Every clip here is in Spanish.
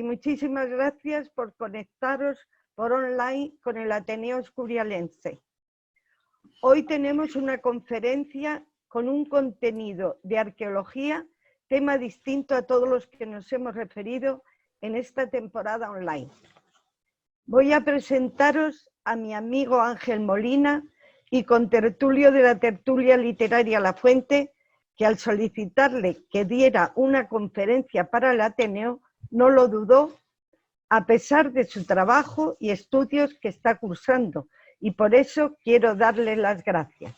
muchísimas gracias por conectaros por online con el Ateneo Escurialense. Hoy tenemos una conferencia con un contenido de arqueología, tema distinto a todos los que nos hemos referido en esta temporada online. Voy a presentaros a mi amigo Ángel Molina y contertulio de la tertulia literaria La Fuente, que al solicitarle que diera una conferencia para el Ateneo, no lo dudó, a pesar de su trabajo y estudios que está cursando, y por eso quiero darle las gracias.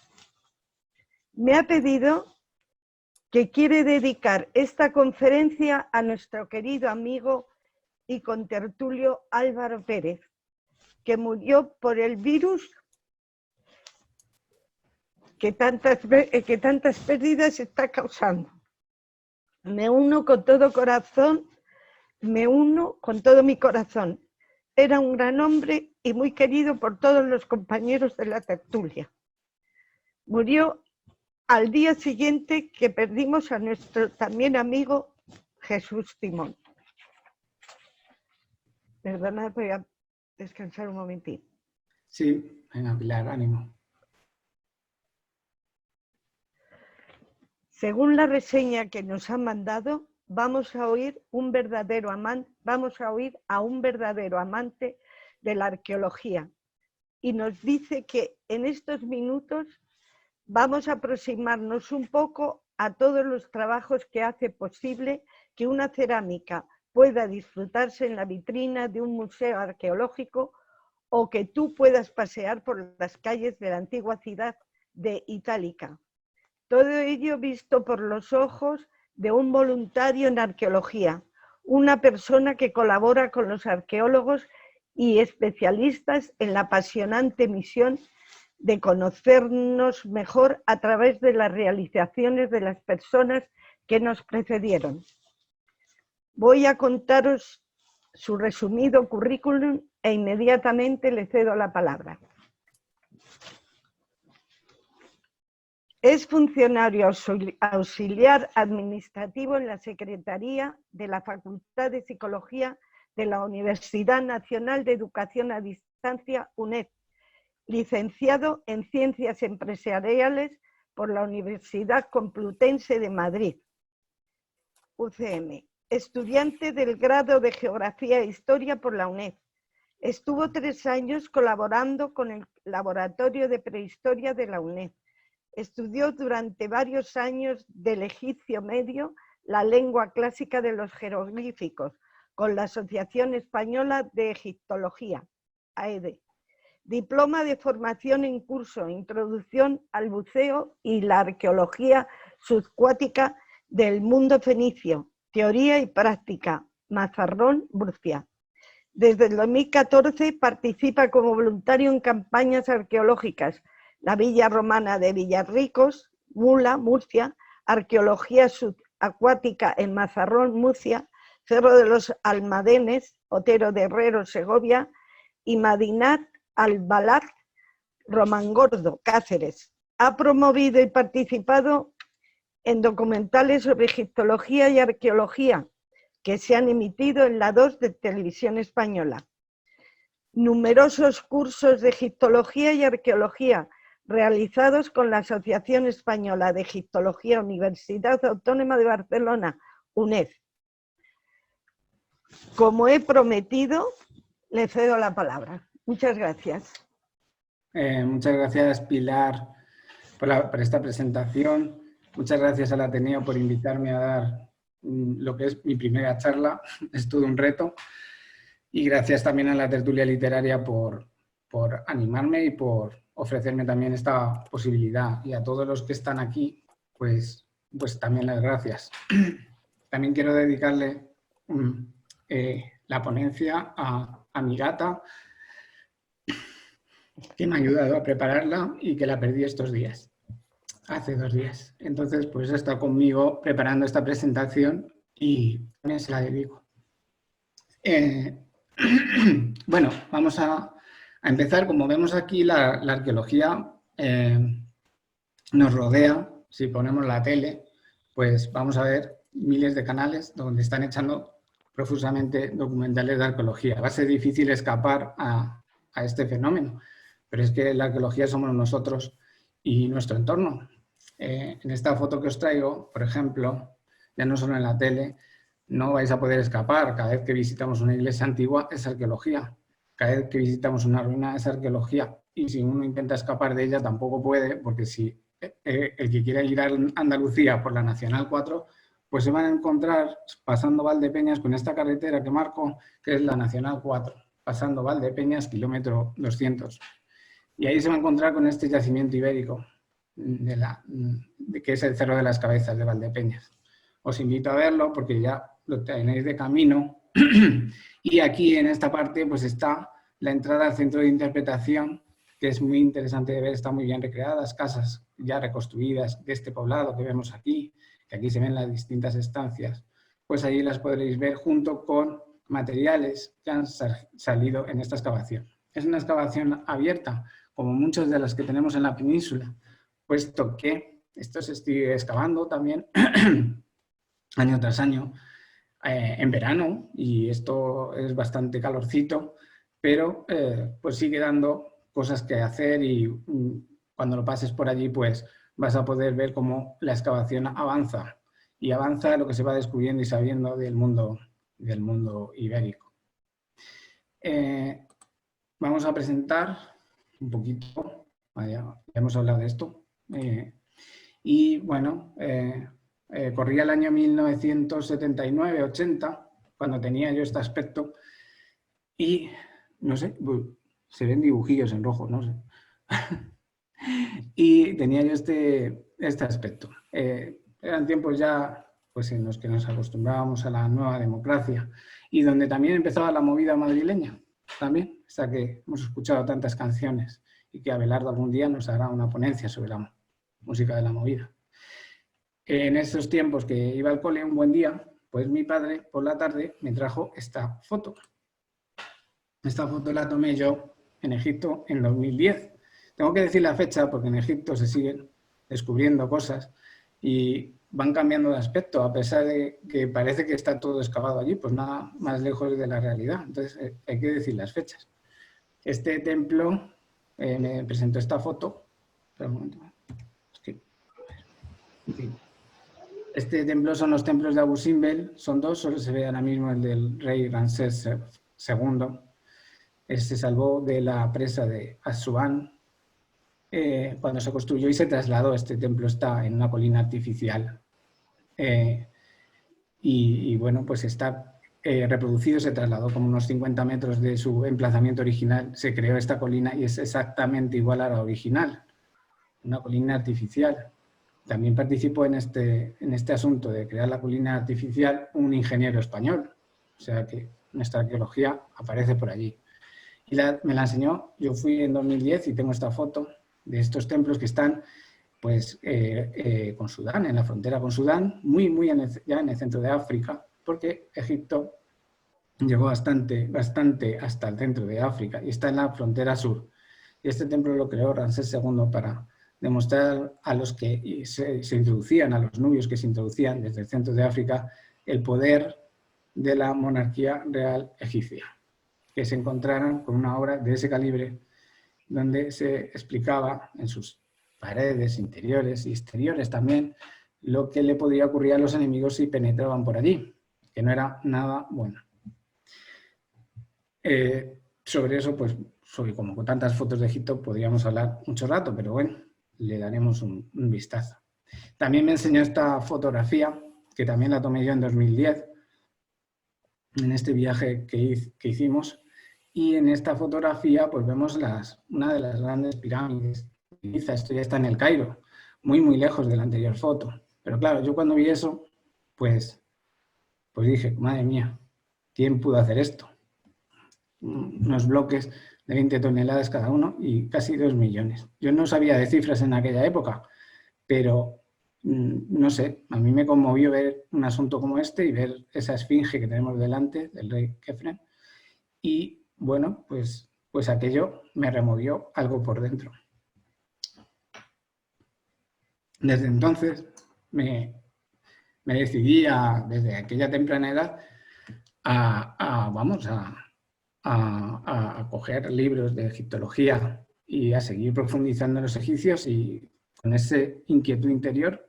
Me ha pedido que quiere dedicar esta conferencia a nuestro querido amigo y contertulio Álvaro Pérez, que murió por el virus que tantas pérdidas está causando. Me uno con todo mi corazón. Era un gran hombre y muy querido por todos los compañeros de la tertulia. Murió al día siguiente que perdimos a nuestro también amigo Jesús Timón. Perdona, voy a descansar un momentito. Sí, venga, Pilar, ánimo. Según la reseña que nos han mandado, vamos a oír a un verdadero amante de la arqueología, y nos dice que en estos minutos vamos a aproximarnos un poco a todos los trabajos que hace posible que una cerámica pueda disfrutarse en la vitrina de un museo arqueológico o que tú puedas pasear por las calles de la antigua ciudad de Itálica. Todo ello visto por los ojos de un voluntario en arqueología, una persona que colabora con los arqueólogos y especialistas en la apasionante misión de conocernos mejor a través de las realizaciones de las personas que nos precedieron. Voy a contaros su resumido currículum e inmediatamente le cedo la palabra. Es funcionario auxiliar administrativo en la Secretaría de la Facultad de Psicología de la Universidad Nacional de Educación a Distancia, UNED, licenciado en Ciencias Empresariales por la Universidad Complutense de Madrid, UCM, estudiante del grado de Geografía e Historia por la UNED. Estuvo 3 años colaborando con el Laboratorio de Prehistoria de la UNED. Estudió durante varios años del egipcio medio la lengua clásica de los jeroglíficos con la Asociación Española de Egiptología, AED. Diploma de formación en curso, Introducción al buceo y la arqueología subcuática del mundo fenicio, teoría y práctica, Mazarrón, Murcia. Desde el 2014 participa como voluntario en campañas arqueológicas, la Villa Romana de Villarricos, Mula, Murcia, arqueología subacuática en Mazarrón, Murcia, Cerro de los Almadenes, Otero de Herrero, Segovia, y Madinat Albalat, Romangordo, Cáceres. Ha promovido y participado en documentales sobre egiptología y arqueología que se han emitido en la 2 de Televisión Española. Numerosos cursos de egiptología y arqueología realizados con la Asociación Española de Egiptología, Universidad Autónoma de Barcelona, UNED. Como he prometido, le cedo la palabra. Muchas gracias. Muchas gracias, Pilar, por esta presentación. Muchas gracias al Ateneo por invitarme a dar lo que es mi primera charla. Es todo un reto. Y gracias también a la tertulia literaria por animarme y por ofrecerme también esta posibilidad. Y a todos los que están aquí, pues también las gracias. También quiero dedicarle la ponencia a mi gata, que me ha ayudado a prepararla y que la perdí estos días, hace 2 días. Entonces, pues ha estado conmigo preparando esta presentación y también se la dedico. Bueno, vamos a empezar. Como vemos aquí, la arqueología nos rodea. Si ponemos la tele, pues vamos a ver miles de canales donde están echando profusamente documentales de arqueología. Va a ser difícil escapar a este fenómeno, pero es que la arqueología somos nosotros y nuestro entorno. En esta foto que os traigo, por ejemplo, ya no solo en la tele, no vais a poder escapar. Cada vez que visitamos una iglesia antigua es arqueología. Cada vez que visitamos una ruina es arqueología. Y si uno intenta escapar de ella tampoco puede, porque si el que quiera ir a Andalucía por la Nacional 4, pues se van a encontrar pasando Valdepeñas con esta carretera que marco, que es la Nacional 4, pasando Valdepeñas, kilómetro 200. Y ahí se va a encontrar con este yacimiento ibérico, que es el Cerro de las Cabezas de Valdepeñas. Os invito a verlo porque ya lo tenéis de camino. Y aquí en esta parte pues está la entrada al centro de interpretación, que es muy interesante de ver, está muy bien recreadas, casas ya reconstruidas de este poblado que vemos aquí, que aquí se ven las distintas estancias, pues allí las podréis ver junto con materiales que han salido en esta excavación. Es una excavación abierta, como muchas de las que tenemos en la península, puesto que esto se sigue excavando también año tras año, en verano, y esto es bastante calorcito, pero pues sigue dando cosas que hacer y cuando lo pases por allí pues vas a poder ver cómo la excavación avanza y avanza lo que se va descubriendo y sabiendo del mundo ibérico. Vamos a presentar un poquito, ya hemos hablado de esto, y bueno, corría el año 1979-80, cuando tenía yo este aspecto, y no sé, se ven dibujillos en rojo, no sé. Y tenía yo este aspecto. Eran tiempos ya pues, en los que nos acostumbrábamos a la nueva democracia y donde también empezaba la movida madrileña, también, hasta que hemos escuchado tantas canciones y que Abelardo algún día nos hará una ponencia sobre la música de la movida. En esos tiempos que iba al cole un buen día, pues mi padre por la tarde me trajo esta foto. Esta foto la tomé yo en Egipto en 2010. Tengo que decir la fecha porque en Egipto se siguen descubriendo cosas y van cambiando de aspecto, a pesar de que parece que está todo excavado allí, pues nada más lejos de la realidad. Entonces hay que decir las fechas. Este templo, me presentó esta foto. Espera un momento. En fin. Este templo son los templos de Abu Simbel, son dos, solo se ve ahora mismo el del rey Ramsés II. Se salvó de la presa de Asuán cuando se construyó y se trasladó. Este templo está en una colina artificial y bueno, pues está reproducido, se trasladó como unos 50 metros de su emplazamiento original, se creó esta colina y es exactamente igual a la original, una colina artificial. También participó en este asunto de crear la colina artificial un ingeniero español, o sea que nuestra arqueología aparece por allí. Y me la enseñó, yo fui en 2010 y tengo esta foto de estos templos que están pues, con Sudán, en la frontera con Sudán, ya en el centro de África, porque Egipto llegó bastante hasta el centro de África y está en la frontera sur. Y este templo lo creó Ramsés II para demostrar a los que se introducían, a los nubios que se introducían desde el centro de África, el poder de la monarquía real egipcia, que se encontraran con una obra de ese calibre donde se explicaba en sus paredes interiores y exteriores también lo que le podría ocurrir a los enemigos si penetraban por allí, que no era nada bueno. Sobre eso, pues, como con tantas fotos de Egipto, podríamos hablar mucho rato, pero bueno, le daremos un vistazo. También me enseñó esta fotografía, que también la tomé yo en 2010, en este viaje que hicimos, y en esta fotografía pues vemos una de las grandes pirámides de Giza. Esto ya está en el Cairo, muy lejos de la anterior foto. Pero claro, yo cuando vi eso, pues dije, madre mía, ¿quién pudo hacer esto? Unos bloques de 20 toneladas cada uno y casi 2 millones. Yo no sabía de cifras en aquella época, pero no sé, a mí me conmovió ver un asunto como este y ver esa esfinge que tenemos delante del rey Kefren. Y bueno, pues aquello me removió algo por dentro. Desde entonces me decidí, desde aquella temprana edad, vamos, a coger libros de egiptología y a seguir profundizando en los egipcios, y con ese inquietud interior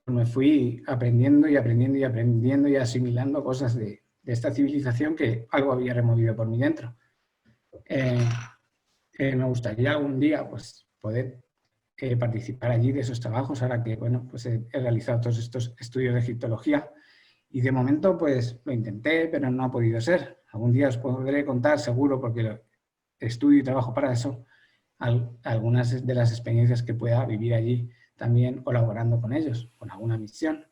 pues me fui aprendiendo y aprendiendo y aprendiendo y asimilando cosas de esta civilización que algo había removido por mí dentro. Me gustaría algún día pues, poder participar allí de esos trabajos, ahora que bueno, pues he realizado todos estos estudios de egiptología, y de momento pues lo intenté, pero no ha podido ser. Algún día os podré contar, seguro, porque estudio y trabajo para eso, algunas de las experiencias que pueda vivir allí, también colaborando con ellos, con alguna misión.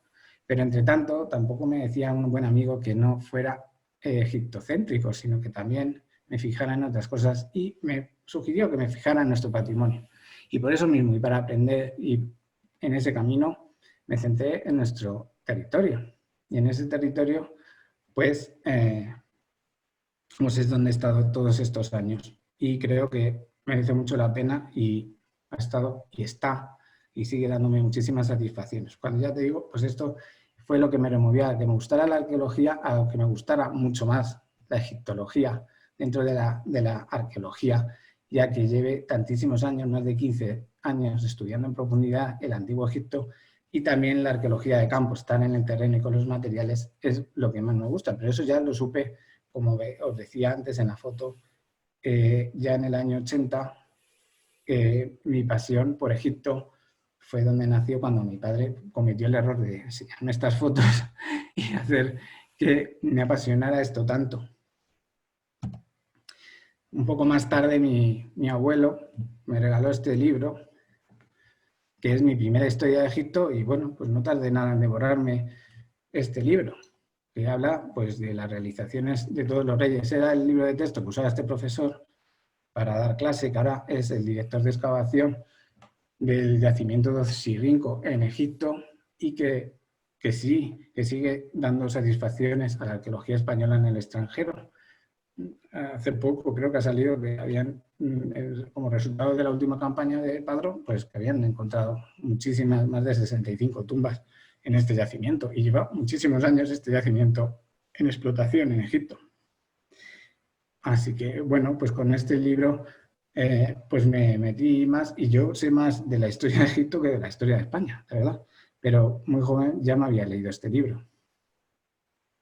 Pero entre tanto, tampoco me decía un buen amigo que no fuera egiptocéntrico, sino que también me fijara en otras cosas, y me sugirió que me fijara en nuestro patrimonio. Y por eso mismo, y para aprender, y en ese camino, me centré en nuestro territorio. Y en ese territorio, pues es donde he estado todos estos años. Y creo que merece mucho la pena, y ha estado y está y sigue dándome muchísimas satisfacciones. Cuando ya te digo, pues esto fue lo que me removió a que me gustara la arqueología, a que me gustara mucho más la egiptología dentro de la arqueología, ya que lleve tantísimos años, más de 15 años, estudiando en profundidad el antiguo Egipto, y también la arqueología de campo, estar en el terreno y con los materiales, es lo que más me gusta. Pero eso ya lo supe, como os decía antes en la foto, ya en el año 80, mi pasión por Egipto fue donde nació, cuando mi padre cometió el error de enseñarme estas fotos y hacer que me apasionara esto tanto. Un poco más tarde mi abuelo me regaló este libro, que es mi primera historia de Egipto, y bueno, pues no tardé nada en devorarme este libro, que habla pues de las realizaciones de todos los reyes. Era el libro de texto que usaba este profesor para dar clase, que ahora es el director de excavación del yacimiento de Sirinco en Egipto, y que sigue dando satisfacciones a la arqueología española en el extranjero. Hace poco creo que ha salido que habían, como resultado de la última campaña de Padrón, pues que habían encontrado muchísimas, más de 65 tumbas en este yacimiento, y lleva muchísimos años este yacimiento en explotación en Egipto. Así que, bueno, pues con este libro pues me metí más, y yo sé más de la historia de Egipto que de la historia de España, la verdad. Pero muy joven ya me había leído este libro.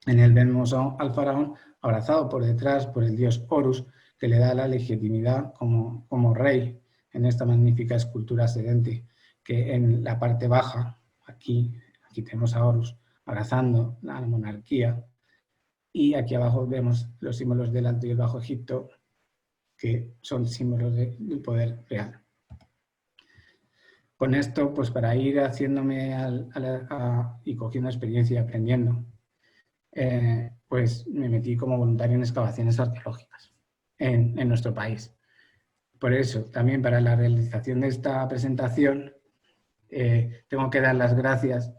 En él vemos al faraón abrazado por detrás por el dios Horus, que le da la legitimidad como rey en esta magnífica escultura sedente, que en la parte baja, aquí tenemos a Horus abrazando la monarquía, y aquí abajo vemos los símbolos del Alto y el Bajo Egipto, que son símbolos del poder real. Con esto, pues para ir haciéndome y cogiendo experiencia y aprendiendo, pues me metí como voluntario en excavaciones arqueológicas en nuestro país. Por eso, también para la realización de esta presentación, tengo que dar las gracias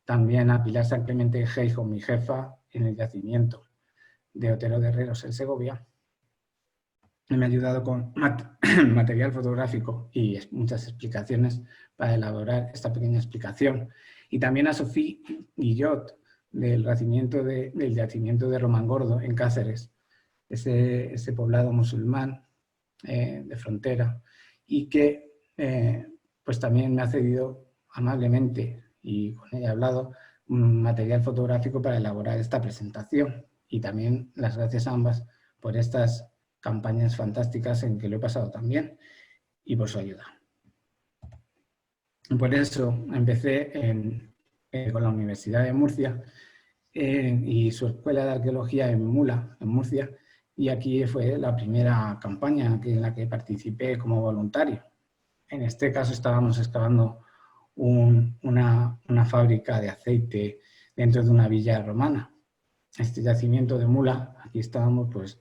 también a Pilar San Clemente Geijo, mi jefa en el yacimiento de Otero de Herreros en Segovia. Me ha ayudado con material fotográfico y muchas explicaciones para elaborar esta pequeña explicación. Y también a Sofía Guillot, del yacimiento de Romangordo, en Cáceres, ese poblado musulmán de frontera, y que pues también me ha cedido amablemente, y con ella he hablado, un material fotográfico para elaborar esta presentación. Y también las gracias a ambas por estas campañas fantásticas en que lo he pasado también, y por su ayuda. Por eso empecé con la Universidad de Murcia y su Escuela de Arqueología en Mula, en Murcia, y aquí fue la primera campaña en la que participé como voluntario. En este caso estábamos excavando una fábrica de aceite dentro de una villa romana. Este yacimiento de Mula, aquí estábamos pues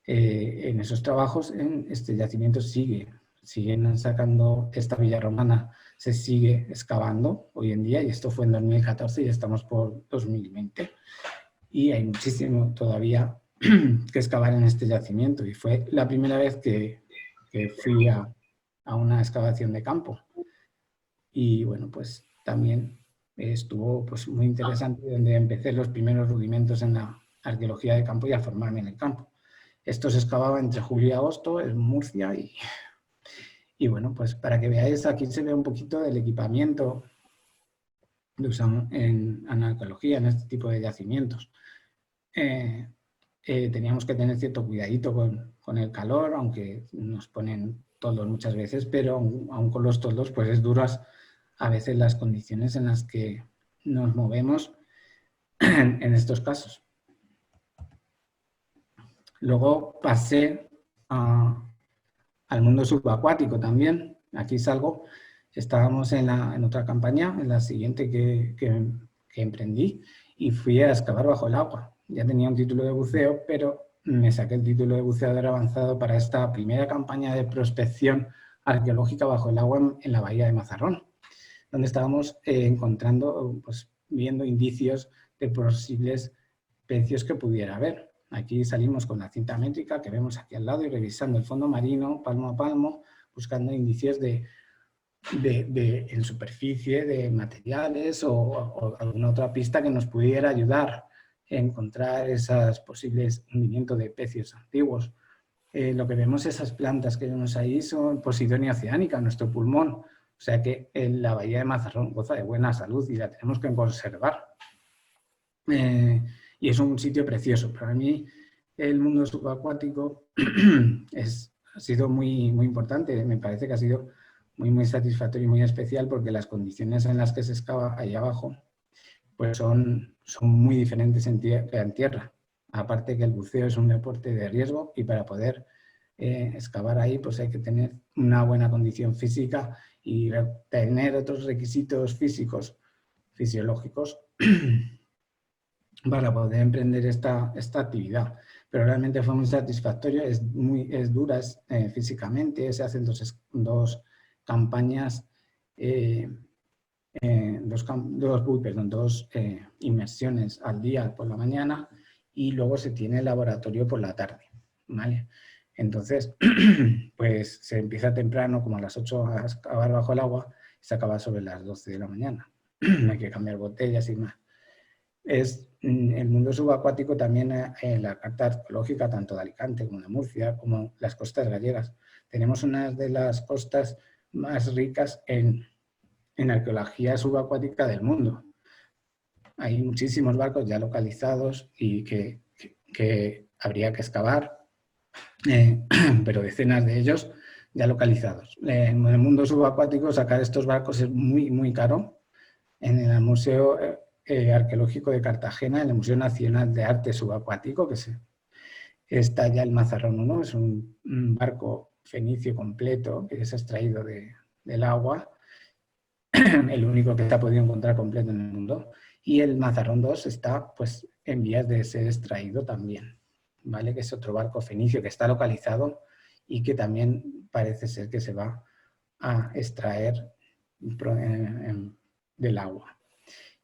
en esos trabajos. En este yacimiento siguen sacando esta villa romana, se sigue excavando hoy en día, y esto fue en 2014 y estamos por 2020. Y hay muchísimo todavía que excavar en este yacimiento, y fue la primera vez que fui a una excavación de campo. Y bueno, pues también estuvo pues muy interesante, donde empecé los primeros rudimentos en la arqueología de campo y a formarme en el campo. Esto se excavaba entre julio y agosto en Murcia y bueno, pues para que veáis, aquí se ve un poquito del equipamiento que usamos en arqueología, en este tipo de yacimientos. Teníamos que tener cierto cuidadito con el calor, aunque nos ponen toldos muchas veces, pero aún con los toldos pues es duras a veces las condiciones en las que nos movemos en estos casos. Luego pasé al mundo subacuático también. Aquí salgo, estábamos en otra campaña, en la siguiente que emprendí, y fui a excavar bajo el agua. Ya tenía un título de buceo, pero me saqué el título de buceador avanzado para esta primera campaña de prospección arqueológica bajo el agua en la bahía de Mazarrón, donde estábamos encontrando, pues viendo indicios de posibles pecios que pudiera haber. Aquí salimos con la cinta métrica que vemos aquí al lado y revisando el fondo marino palmo a palmo, buscando indicios en superficie de materiales o alguna otra pista que nos pudiera ayudar a encontrar esos posibles hundimientos de pecios antiguos. Lo que vemos, esas plantas que vemos ahí, son Posidonia oceanica, nuestro pulmón. O sea que en la bahía de Mazarrón goza de buena salud y la tenemos que conservar. Y es un sitio precioso. Para mí el mundo subacuático ha sido muy, muy importante. Me parece que ha sido muy, muy satisfactorio y muy especial porque las condiciones en las que se excava ahí abajo pues son muy diferentes en tierra. Aparte que el buceo es un deporte de riesgo y para poder excavar ahí pues hay que tener una buena condición física y tener otros requisitos físicos, fisiológicos para poder emprender esta actividad. Pero realmente fue muy satisfactorio, es dura físicamente, se hacen dos campañas, dos inmersiones al día por la mañana y luego se tiene el laboratorio por la tarde, ¿vale? Entonces, pues se empieza temprano, como a las 8 a excavar bajo el agua y se acaba sobre las 12 de la mañana. Hay que cambiar botellas y más. El mundo subacuático también en la carta arqueológica, tanto de Alicante como de Murcia, como las costas gallegas. Tenemos una de las costas más ricas en arqueología subacuática del mundo. Hay muchísimos barcos ya localizados y que habría que excavar, pero decenas de ellos ya localizados. En el mundo subacuático sacar estos barcos es muy, muy caro. En el Museo Arqueológico de Cartagena, en el Museo Nacional de Arte Subacuático, está ya el Mazarrón 1, es un barco fenicio completo que es extraído del agua, el único que se ha podido encontrar completo en el mundo, y el Mazarrón 2 está pues en vías de ser extraído también, ¿vale? Que es otro barco fenicio que está localizado y que también parece ser que se va a extraer del agua.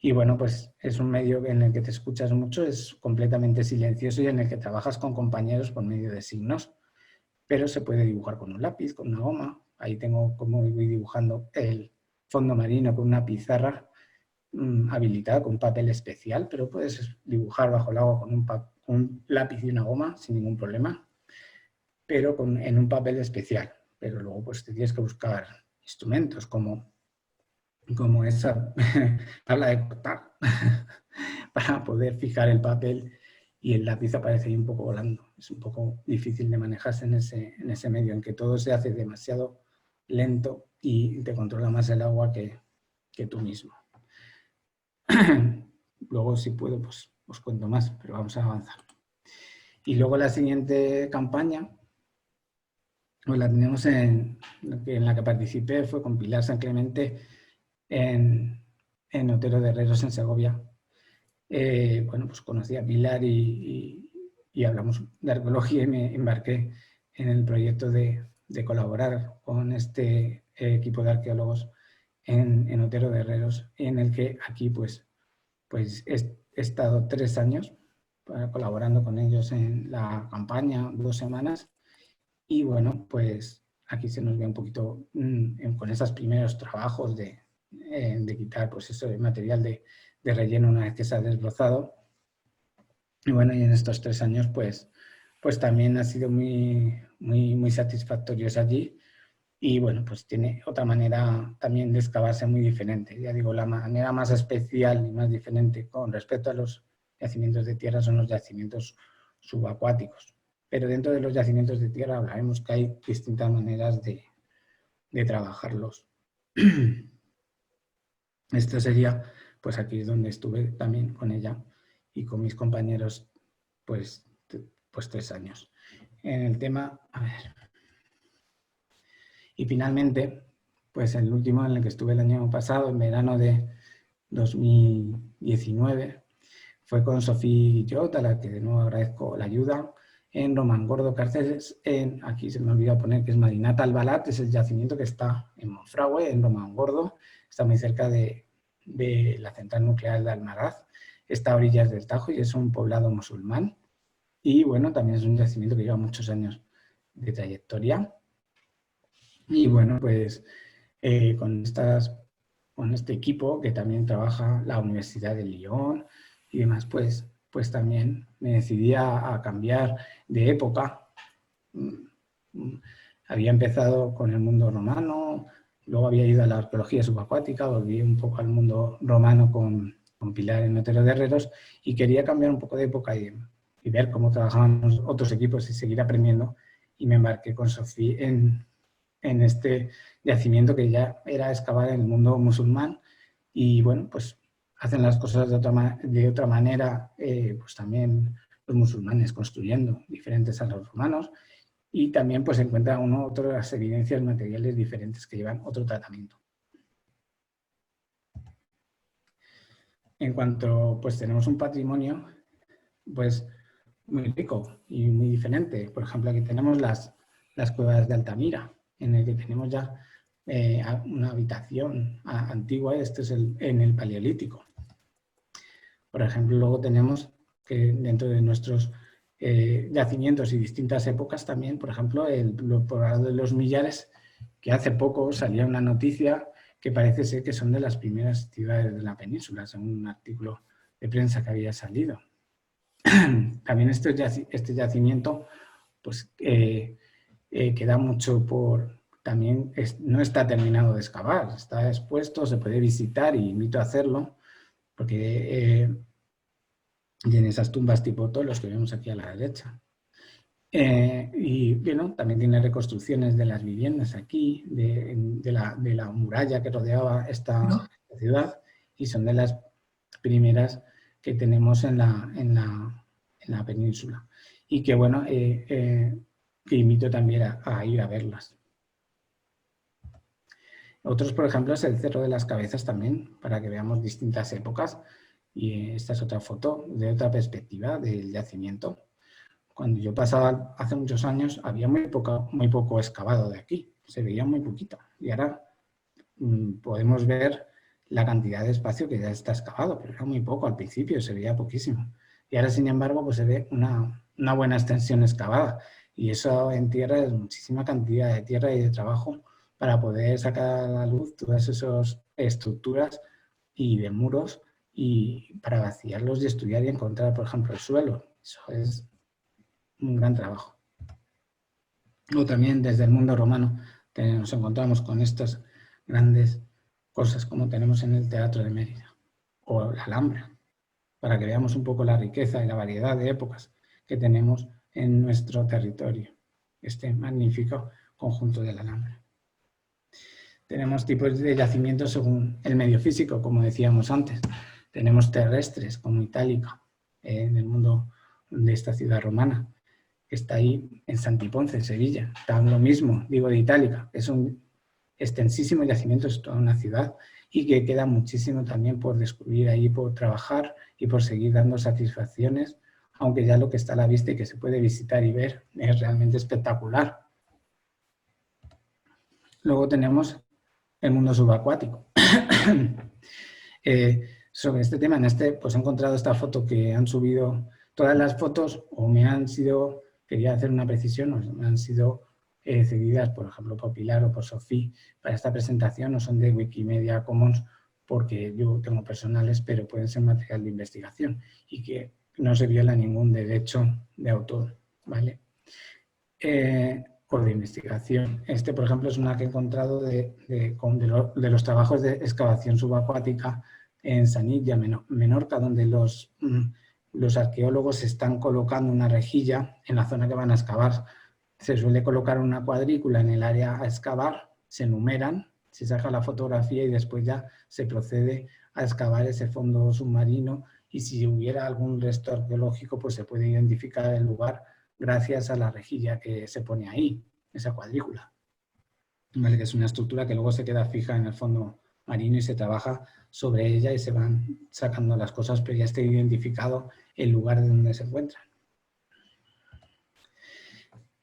Y bueno, pues es un medio en el que te escuchas mucho, es completamente silencioso y en el que trabajas con compañeros por medio de signos, pero se puede dibujar con un lápiz, con una goma. Ahí tengo como voy dibujando el fondo marino con una pizarra habilitada con papel especial, pero puedes dibujar bajo el agua con un lápiz y una goma sin ningún problema, pero en un papel especial. Pero luego pues te tienes que buscar instrumentos como esa tabla de cortar para poder fijar el papel y el lápiz aparece ahí un poco volando. Es un poco difícil de manejarse en ese medio en que todo se hace demasiado lento y te controla más el agua que tú mismo. Luego si puedo pues os cuento más, pero vamos a avanzar. Y luego la siguiente campaña pues la tenemos en la que participé, fue con Pilar San Clemente en Otero de Herreros, en Segovia. Bueno, pues conocí a Pilar y hablamos de arqueología y me embarqué en el proyecto de colaborar con este equipo de arqueólogos en Otero de Herreros, en el que aquí pues he estado 3 años colaborando con ellos en la campaña, 2 semanas, y bueno, pues aquí se nos ve un poquito con esos primeros trabajos de quitar pues eso, el material de relleno una vez que se ha desbrozado. Y bueno, y en estos 3 años, pues también ha sido muy satisfactorios allí. Y bueno, pues tiene otra manera también de excavarse muy diferente. Ya digo, la manera más especial y más diferente con respecto a los yacimientos de tierra son los yacimientos subacuáticos. Pero dentro de los yacimientos de tierra hablaremos que hay distintas maneras de trabajarlos. Esto sería, pues aquí es donde estuve también con ella y con mis compañeros, pues 3 años. En el tema, a ver. Y finalmente, pues el último en el que estuve el año pasado, en verano de 2019, fue con Sofía Guillot, a la que de nuevo agradezco la ayuda, en Romangordo Cárceles, aquí se me olvidó poner que es Marinata Albalat, es el yacimiento que está en Monfragüe, en Romangordo, está muy cerca de la central nuclear de Almaraz, está a orillas del Tajo y es un poblado musulmán. Y bueno, también es un yacimiento que lleva muchos años de trayectoria. Y bueno, pues con este equipo que también trabaja la Universidad de Lyon y demás, pues también me decidí a cambiar de época. Había empezado con el mundo romano, luego había ido a la arqueología subacuática, volví un poco al mundo romano con Pilar en Otero de Herreros y quería cambiar un poco de época y ver cómo trabajaban otros equipos y seguir aprendiendo, y me embarqué con Sofía en este yacimiento que ya era excavar en el mundo musulmán. Y bueno, pues hacen las cosas de otra manera, pues también los musulmanes construyendo diferentes a los romanos, y también pues encuentra uno otras evidencias materiales diferentes que llevan otro tratamiento. En cuanto pues tenemos un patrimonio pues muy rico y muy diferente. Por ejemplo, aquí tenemos las cuevas de Altamira, en el que tenemos ya una habitación antigua. Esto es en el Paleolítico. Por ejemplo, luego tenemos que dentro de nuestros yacimientos y distintas épocas también, por ejemplo, el poblado de los Millares, que hace poco salía una noticia que parece ser que son de las primeras ciudades de la península, según un artículo de prensa que había salido. También este yacimiento pues, queda mucho por... También no está terminado de excavar, está expuesto, se puede visitar y invito a hacerlo, porque tiene esas tumbas tipo todos que vemos aquí a la derecha. Y bueno, también tiene reconstrucciones de las viviendas aquí, de la muralla que rodeaba esta ciudad, y son de las primeras que tenemos en la península. Y que bueno, que invito también a ir a verlas. Otros, por ejemplo, es el Cerro de las Cabezas también, para que veamos distintas épocas. Y esta es otra foto de otra perspectiva del yacimiento. Cuando yo pasaba hace muchos años, había muy poco excavado de aquí, se veía muy poquito. Y ahora podemos ver la cantidad de espacio que ya está excavado, pero era muy poco al principio, se veía poquísimo. Y ahora, sin embargo, pues se ve una buena extensión excavada. Y eso en tierra es muchísima cantidad de tierra y de trabajo para poder sacar a la luz todas esas estructuras y de muros, y para vaciarlos y estudiar y encontrar, por ejemplo, el suelo. Eso es un gran trabajo. O también desde el mundo romano nos encontramos con estas grandes cosas como tenemos en el Teatro de Mérida o la Alhambra, para que veamos un poco la riqueza y la variedad de épocas que tenemos en nuestro territorio, este magnífico conjunto de la Alhambra. Tenemos tipos de yacimientos según el medio físico, como decíamos antes. Tenemos terrestres, como Itálica, en el mundo de esta ciudad romana, que está ahí en Santiponce, Sevilla. Está lo mismo, digo, de Itálica. Es un extensísimo yacimiento, es toda una ciudad, y que queda muchísimo también por descubrir ahí, por trabajar y por seguir dando satisfacciones, aunque ya lo que está a la vista y que se puede visitar y ver es realmente espectacular. Luego tenemos el mundo subacuático. Sobre este tema, pues he encontrado esta foto que han subido, todas las fotos, o me han sido, quería hacer una precisión, o me han sido cedidas, por ejemplo, por Pilar o por Sofía para esta presentación, no son de Wikimedia Commons, porque yo tengo personales, pero pueden ser material de investigación, y que no se viola ningún derecho de autor, ¿vale? O de investigación. Este, por ejemplo, es una que he encontrado de los trabajos de excavación subacuática en Sanilla, Menorca, donde los arqueólogos están colocando una rejilla en la zona que van a excavar. Se suele colocar una cuadrícula en el área a excavar, se enumeran, se saca la fotografía y después ya se procede a excavar ese fondo submarino, y si hubiera algún resto arqueológico, pues se puede identificar el lugar gracias a la rejilla que se pone ahí, esa cuadrícula. ¿Vale? Que es una estructura que luego se queda fija en el fondo marino y se trabaja sobre ella y se van sacando las cosas, pero ya está identificado el lugar de donde se encuentran.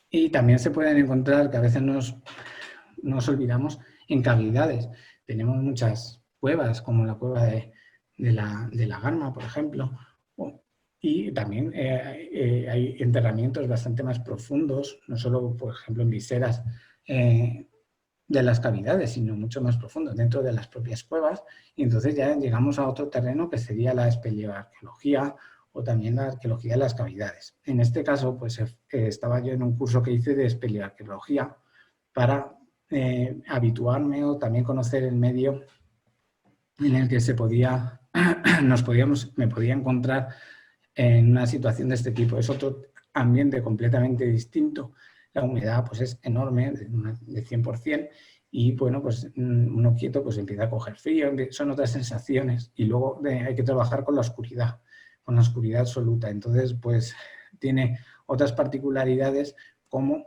Y también se pueden encontrar, que a veces nos olvidamos, en cavidades. Tenemos muchas cuevas, como la cueva de la Garma, por ejemplo, y también hay enterramientos bastante más profundos, no solo, por ejemplo, en viseras de las cavidades, sino mucho más profundos, dentro de las propias cuevas, y entonces ya llegamos a otro terreno que sería la espeleoarqueología o también la arqueología de las cavidades. En este caso, pues estaba yo en un curso que hice de espeleoarqueología para habituarme o también conocer el medio en el que me podía encontrar en una situación de este tipo. Es otro ambiente completamente distinto. La humedad pues es enorme, de 100%, y bueno, pues uno quieto pues empieza a coger frío, son otras sensaciones, y luego hay que trabajar con la oscuridad absoluta. Entonces pues tiene otras particularidades, como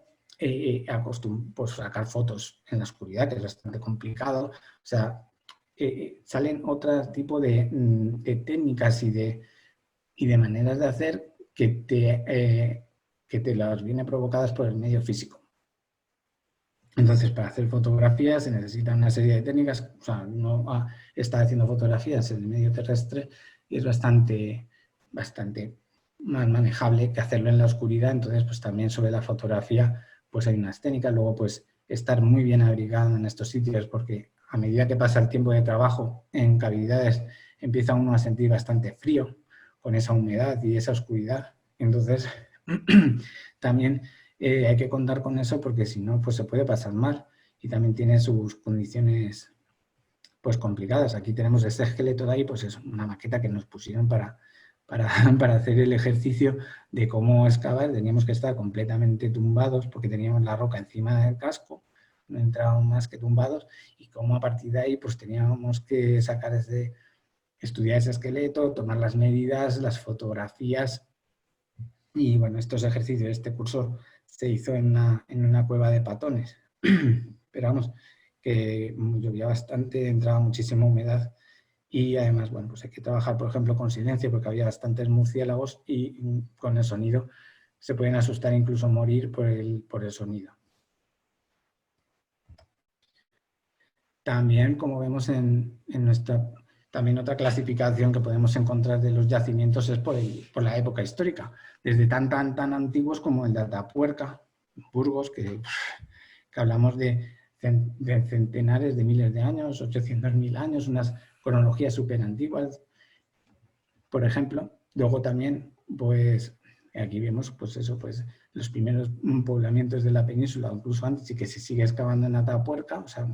pues sacar fotos en la oscuridad, que es bastante complicado. O sea, salen otro tipo de técnicas y de maneras de hacer que te las viene provocadas por el medio físico. Entonces, para hacer fotografías se necesita una serie de técnicas. O sea, uno está haciendo fotografías en el medio terrestre y es bastante más manejable que hacerlo en la oscuridad. Entonces, pues también sobre la fotografía pues hay unas técnicas. Luego, pues estar muy bien abrigado en estos sitios, porque a medida que pasa el tiempo de trabajo en cavidades empieza uno a sentir bastante frío con esa humedad y esa oscuridad. Entonces, también hay que contar con eso, porque si no, pues se puede pasar mal, y también tiene sus condiciones pues complicadas. Aquí tenemos este esqueleto de ahí, pues es una maqueta que nos pusieron para hacer el ejercicio de cómo excavar. Teníamos que estar completamente tumbados porque teníamos la roca encima del casco, no entrábamos más que tumbados, y cómo a partir de ahí pues teníamos que estudiar ese esqueleto, tomar las medidas, las fotografías. Y bueno, estos ejercicios, este curso se hizo en una cueva de Patones, pero vamos, que llovía bastante, entraba muchísima humedad, y además, bueno, pues hay que trabajar, por ejemplo, con silencio, porque había bastantes murciélagos y con el sonido se pueden asustar, incluso morir por el sonido. También, como vemos en nuestra... También otra clasificación que podemos encontrar de los yacimientos es por la época histórica, desde tan antiguos como el de Atapuerca, Burgos, que hablamos de centenares de miles de años, 800.000 años, unas cronologías súper antiguas, por ejemplo. Luego también, pues aquí vemos pues eso, pues los primeros poblamientos de la península, incluso antes, y que se sigue excavando en Atapuerca, o sea,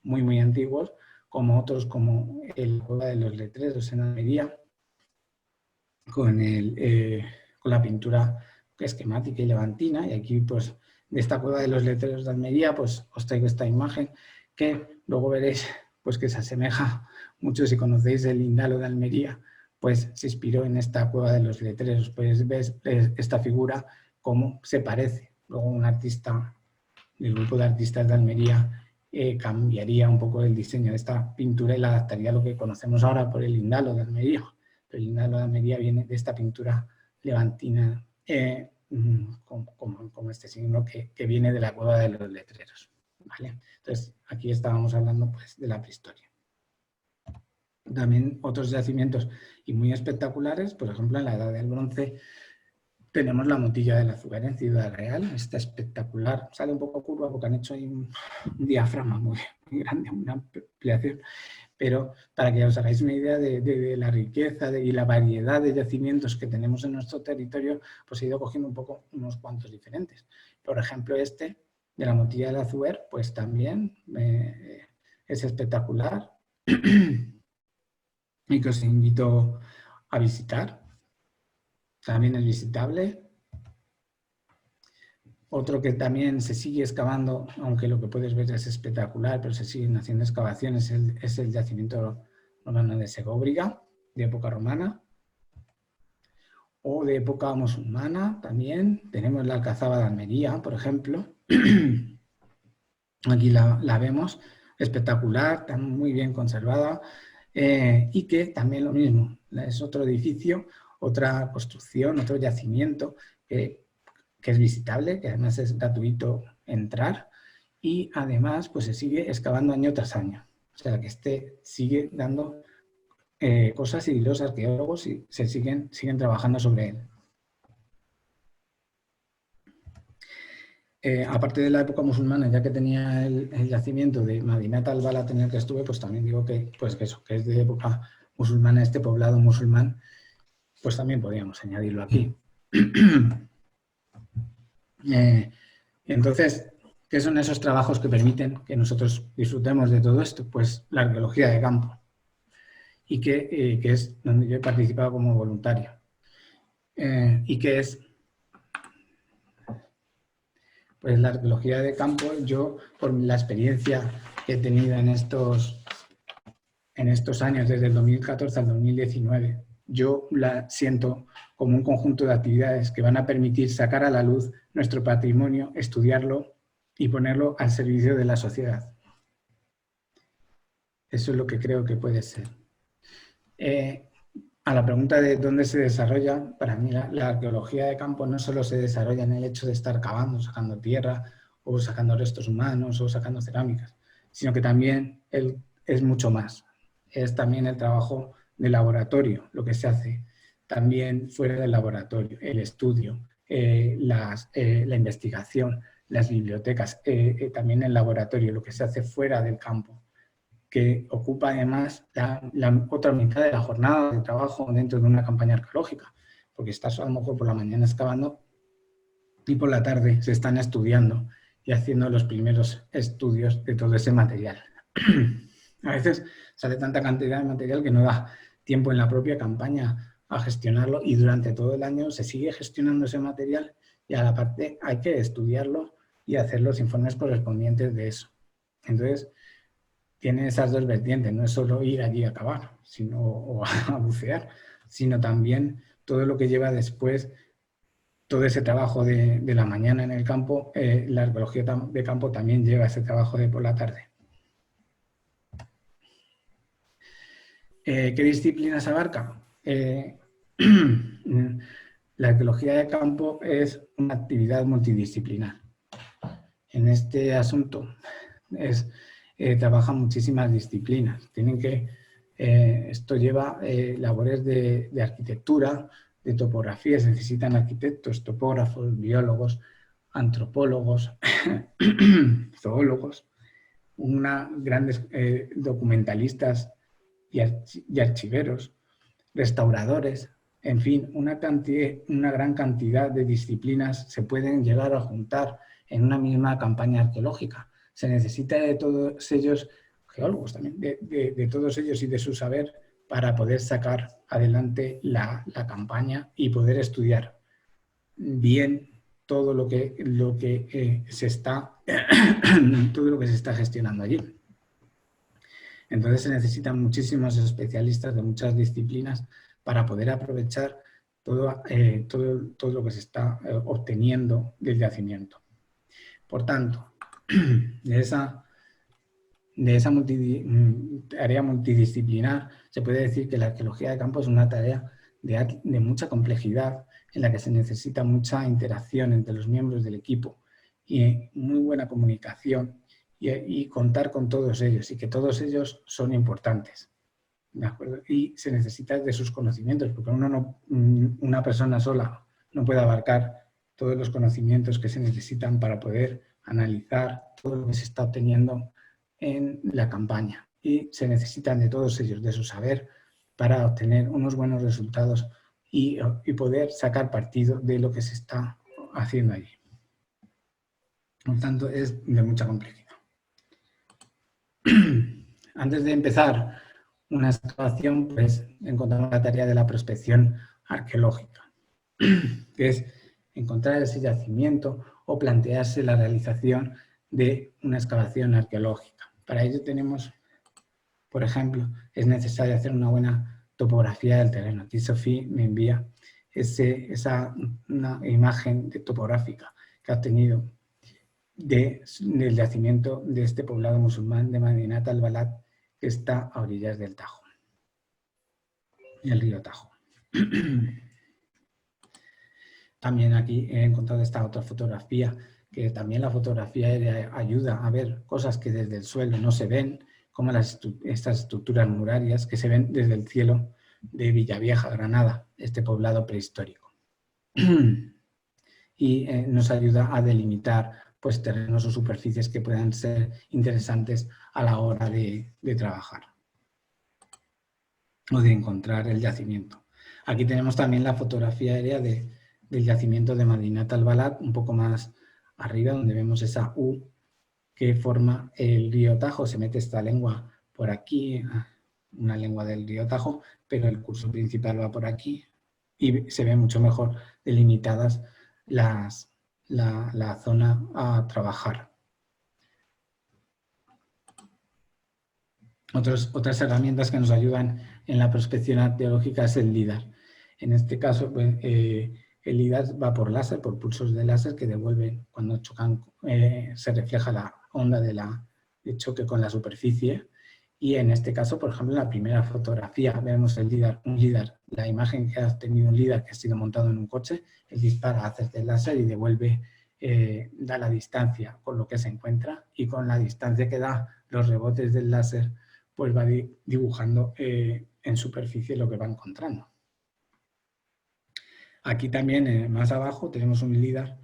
muy antiguos, como otros, como el Cueva de los Letreros en Almería, con la pintura esquemática y levantina. Y aquí, pues, de esta Cueva de los Letreros de Almería, pues os traigo esta imagen, que luego veréis pues que se asemeja mucho, si conocéis el Indalo de Almería, pues se inspiró en esta Cueva de los Letreros. Pues ves esta figura cómo se parece. Luego un artista, el grupo de artistas de Almería, cambiaría un poco el diseño de esta pintura y la adaptaría a lo que conocemos ahora por el Indalo de Almería. Pero el Indalo de Almería viene de esta pintura levantina, como este signo que viene de la Cueva de los Letreros, ¿vale? Entonces, aquí estábamos hablando pues de la prehistoria. También otros yacimientos y muy espectaculares, por ejemplo, en la Edad del Bronce, tenemos la Motilla del Azúcar en Ciudad Real. Está espectacular. Sale un poco curva porque han hecho ahí un diafragma muy grande, una ampliación. pero para que os hagáis una idea de la riqueza y la variedad de yacimientos que tenemos en nuestro territorio, pues he ido cogiendo un poco unos cuantos diferentes. Por ejemplo, este de la Motilla del Azuer, pues también es espectacular y que os invito a visitar. También es visitable. Otro que también se sigue excavando, aunque lo que puedes ver es espectacular, pero se siguen haciendo excavaciones, es el yacimiento romano de Segóbriga, de época romana, o de época musulmana también. Tenemos la Alcazaba de Almería, por ejemplo. Aquí la vemos, espectacular, está muy bien conservada, y que también lo mismo, es otro edificio, otra construcción, otro yacimiento que es visitable, que además es gratuito entrar, y además pues se sigue excavando año tras año. O sea, que sigue dando cosas y los arqueólogos siguen trabajando sobre él. Aparte de la época musulmana, ya que tenía el yacimiento de Madinat al-Balat en el que estuve, pues también digo que es de época musulmana, este poblado musulmán, pues también podríamos añadirlo aquí. Entonces, ¿qué son esos trabajos que permiten que nosotros disfrutemos de todo esto? Pues la arqueología de campo, y que es donde yo he participado como voluntario. Y que es, pues la arqueología de campo, yo por la experiencia que he tenido en estos años, desde el 2014 al 2019, yo la siento como un conjunto de actividades que van a permitir sacar a la luz nuestro patrimonio, estudiarlo y ponerlo al servicio de la sociedad. Eso es lo que creo que puede ser. A la pregunta de dónde se desarrolla, para mí la arqueología de campo no solo se desarrolla en el hecho de estar cavando, sacando tierra, o sacando restos humanos, o sacando cerámicas, sino que también es mucho más. Es también el trabajo de laboratorio, lo que se hace también fuera del laboratorio, el estudio, la investigación, las bibliotecas, también el laboratorio, lo que se hace fuera del campo, que ocupa además la otra mitad de la jornada de trabajo dentro de una campaña arqueológica, porque estás a lo mejor por la mañana excavando y por la tarde se están estudiando y haciendo los primeros estudios de todo ese material. A veces sale tanta cantidad de material que no da tiempo en la propia campaña a gestionarlo, y durante todo el año se sigue gestionando ese material y a la parte hay que estudiarlo y hacer los informes correspondientes de eso. Entonces, tiene esas dos vertientes, no es solo ir allí a cavar o a bucear, sino también todo lo que lleva después, todo ese trabajo de la mañana en el campo. La arqueología de campo también lleva ese trabajo de por la tarde. ¿Qué disciplinas abarca? La arqueología de campo es una actividad multidisciplinar. En este asunto trabajan muchísimas disciplinas. Esto lleva labores de arquitectura, de topografía. Se necesitan arquitectos, topógrafos, biólogos, antropólogos, zoólogos, grandes documentalistas y archiveros, restauradores. En fin, una gran cantidad de disciplinas se pueden llegar a juntar en una misma campaña arqueológica. Se necesita de todos ellos, geólogos también, de todos ellos y de su saber para poder sacar adelante la campaña y poder estudiar bien todo lo que se está gestionando allí. Entonces se necesitan muchísimos especialistas de muchas disciplinas para poder aprovechar todo lo que se está obteniendo del yacimiento. Por tanto, de esa tarea multidisciplinar, se puede decir que la arqueología de campo es una tarea de mucha complejidad, en la que se necesita mucha interacción entre los miembros del equipo y muy buena comunicación, y contar con todos ellos, y que todos ellos son importantes, ¿de acuerdo? Y se necesita de sus conocimientos, porque una persona sola no puede abarcar todos los conocimientos que se necesitan para poder analizar todo lo que se está obteniendo en la campaña. y se necesitan de todos ellos, de su saber, para obtener unos buenos resultados y poder sacar partido de lo que se está haciendo allí. Por lo tanto, es de mucha complejidad. Antes de empezar una excavación, pues encontramos la tarea de la prospección arqueológica, que es encontrar ese yacimiento o plantearse la realización de una excavación arqueológica. Para ello tenemos, por ejemplo, es necesario hacer una buena topografía del terreno. Aquí Sofía me envía una imagen topográfica que ha obtenido del yacimiento de este poblado musulmán de Madinat al-Balad, que está a orillas del Tajo, el río Tajo. También aquí he encontrado esta otra fotografía, que también la fotografía aérea ayuda a ver cosas que desde el suelo no se ven, como estas estructuras murarias que se ven desde el cielo de Villavieja, Granada, este poblado prehistórico. Y nos ayuda a delimitar pues, terrenos o superficies que puedan ser interesantes a la hora de trabajar o de encontrar el yacimiento. Aquí tenemos también la fotografía aérea del yacimiento de Madinat al-Balad, un poco más arriba, donde vemos esa U que forma el río Tajo. Se mete esta lengua por aquí, una lengua del río Tajo, pero el curso principal va por aquí y se ve mucho mejor delimitadas la zona a trabajar. Otras herramientas que nos ayudan en la prospección arqueológica es el LIDAR. En este caso, pues, el LIDAR va por láser, por pulsos de láser que devuelven, cuando chocan, se refleja la onda de choque con la superficie. Y en este caso, por ejemplo, en la primera fotografía vemos un LIDAR, la imagen que ha tenido un LIDAR que ha sido montado en un coche, él dispara haces del láser y devuelve, da la distancia con lo que se encuentra, y con la distancia que da los rebotes del láser, pues va dibujando en superficie lo que va encontrando. Aquí también, más abajo, tenemos un LIDAR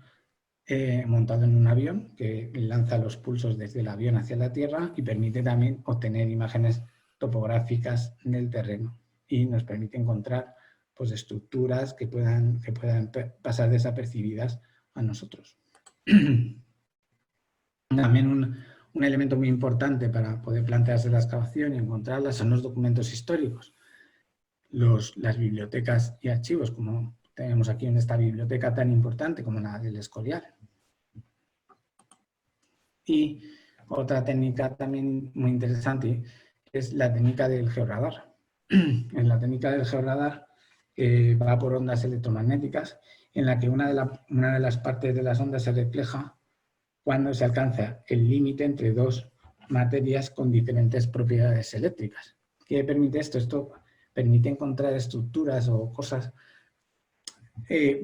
montado en un avión que lanza los pulsos desde el avión hacia la Tierra y permite también obtener imágenes topográficas del terreno y nos permite encontrar pues, estructuras que puedan pasar desapercibidas a nosotros. También un elemento muy importante para poder plantearse la excavación y encontrarlas son los documentos históricos, las bibliotecas y archivos, como tenemos aquí en esta biblioteca tan importante como la del Escorial. Y otra técnica también muy interesante es la técnica del georradar. En la técnica del georradar va por ondas electromagnéticas, en la que una de las partes de las ondas se refleja cuando se alcanza el límite entre dos materias con diferentes propiedades eléctricas. ¿Qué permite esto? Esto permite encontrar estructuras o cosas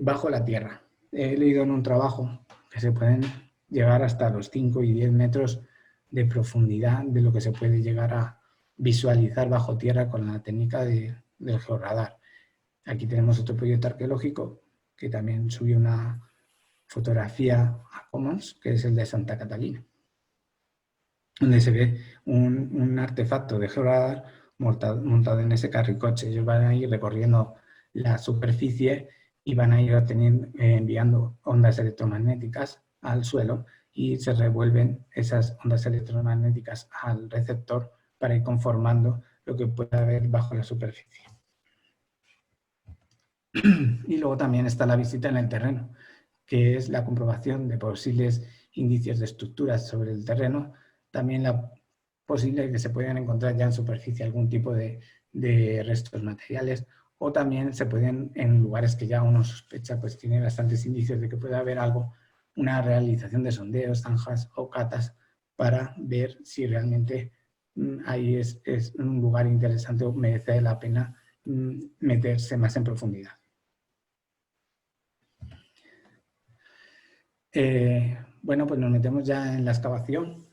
bajo la tierra. He leído en un trabajo que se pueden llegar hasta los 5 y 10 metros de profundidad de lo que se puede llegar a visualizar bajo tierra con la técnica del georradar. Aquí tenemos otro proyecto arqueológico que también subió una fotografía a Commons, que es el de Santa Catalina, donde se ve un artefacto de georradar montado en ese carricoche. Ellos van a ir recorriendo la superficie y van a ir enviando ondas electromagnéticas al suelo y se revuelven esas ondas electromagnéticas al receptor para ir conformando lo que pueda haber bajo la superficie. Y luego también está la visita en el terreno, que es la comprobación de posibles indicios de estructuras sobre el terreno, también la posible que se puedan encontrar ya en superficie algún tipo de restos materiales, o también se pueden, en lugares que ya uno sospecha, pues tiene bastantes indicios de que puede haber algo, una realización de sondeos, zanjas o catas para ver si realmente ahí es un lugar interesante o merece la pena meterse más en profundidad. Bueno, pues nos metemos ya en la excavación.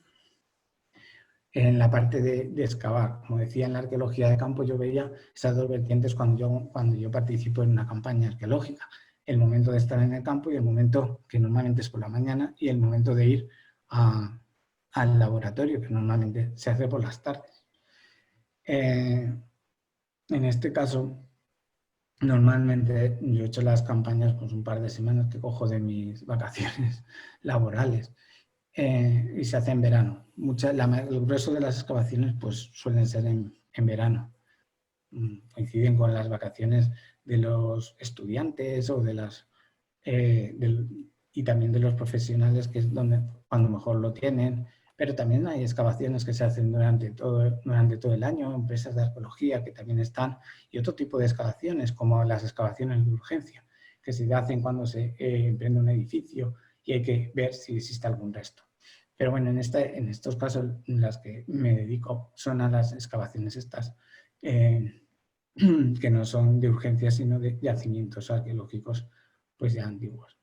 En la parte de excavar, como decía, en la arqueología de campo yo veía esas dos vertientes cuando yo participo en una campaña arqueológica. El momento de estar en el campo y el momento que normalmente es por la mañana y el momento de ir al laboratorio, que normalmente se hace por las tardes. En este caso, normalmente yo he hecho las campañas pues un par de semanas que cojo de mis vacaciones laborales y se hace en verano. El grueso de las excavaciones pues suelen ser en verano. Coinciden con las vacaciones de los estudiantes o de las y también de los profesionales, que es cuando mejor lo tienen, pero también hay excavaciones que se hacen durante todo el año, empresas de arqueología que también están, y otro tipo de excavaciones, como las excavaciones de urgencia, que se hacen cuando se emprende un edificio y hay que ver si existe algún resto. Pero bueno, en estos casos en las que me dedico son a las excavaciones estas, que no son de urgencia, sino de yacimientos arqueológicos pues ya antiguos,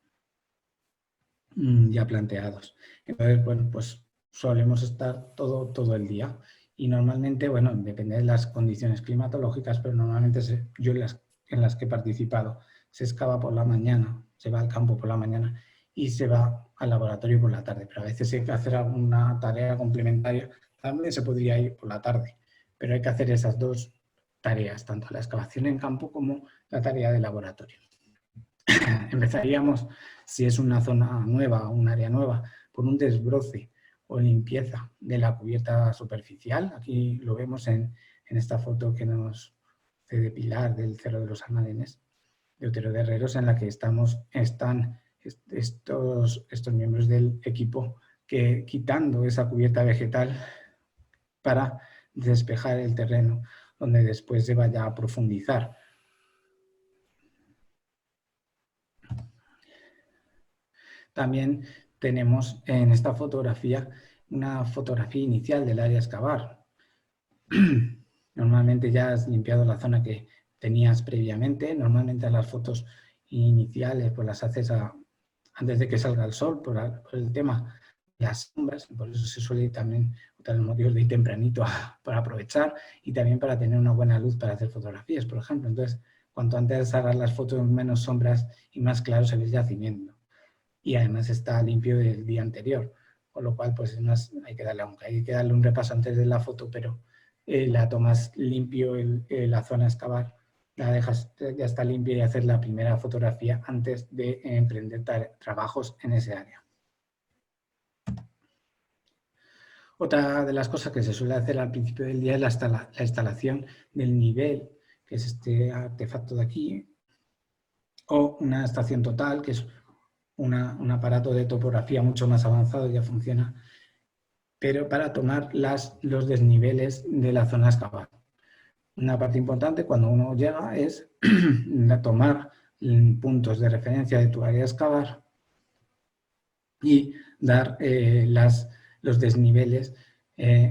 ya planteados. Entonces, bueno, pues solemos estar todo el día y normalmente, bueno, depende de las condiciones climatológicas, pero normalmente yo en las que he participado se excava por la mañana, se va al campo por la mañana y se va al laboratorio por la tarde, pero a veces hay que hacer alguna tarea complementaria, también se podría ir por la tarde, pero hay que hacer esas dos tareas, tanto la excavación en campo como la tarea de laboratorio. Empezaríamos, si es una zona nueva o un área nueva, por un desbroce o limpieza de la cubierta superficial. Aquí lo vemos en esta foto que nos cede Pilar del Cerro de los Almadenes, de Otero de Herreros, en la que están estos miembros del equipo que quitando esa cubierta vegetal para despejar el terreno, donde después se vaya a profundizar. También tenemos en esta fotografía una fotografía inicial del área a excavar. Normalmente ya has limpiado la zona que tenías previamente. Normalmente las fotos iniciales pues las haces antes de que salga el sol por el tema de las sombras. Por eso se suele también, otro de los motivos de ir tempranito para aprovechar y también para tener una buena luz para hacer fotografías, por ejemplo. Entonces, cuanto antes hagas las fotos, menos sombras y más claro se ve el yacimiento. Y además está limpio del día anterior, con lo cual pues hay que darle un repaso antes de la foto, pero la tomas limpio la zona a excavar, la dejas, ya está limpia y hacer la primera fotografía antes de emprender trabajos en ese área. Otra de las cosas que se suele hacer al principio del día es la instalación del nivel, que es este artefacto de aquí, o una estación total, que es un aparato de topografía mucho más avanzado, ya funciona, pero para tomar los desniveles de la zona a excavar. Una parte importante cuando uno llega es tomar puntos de referencia de tu área a excavar y dar los desniveles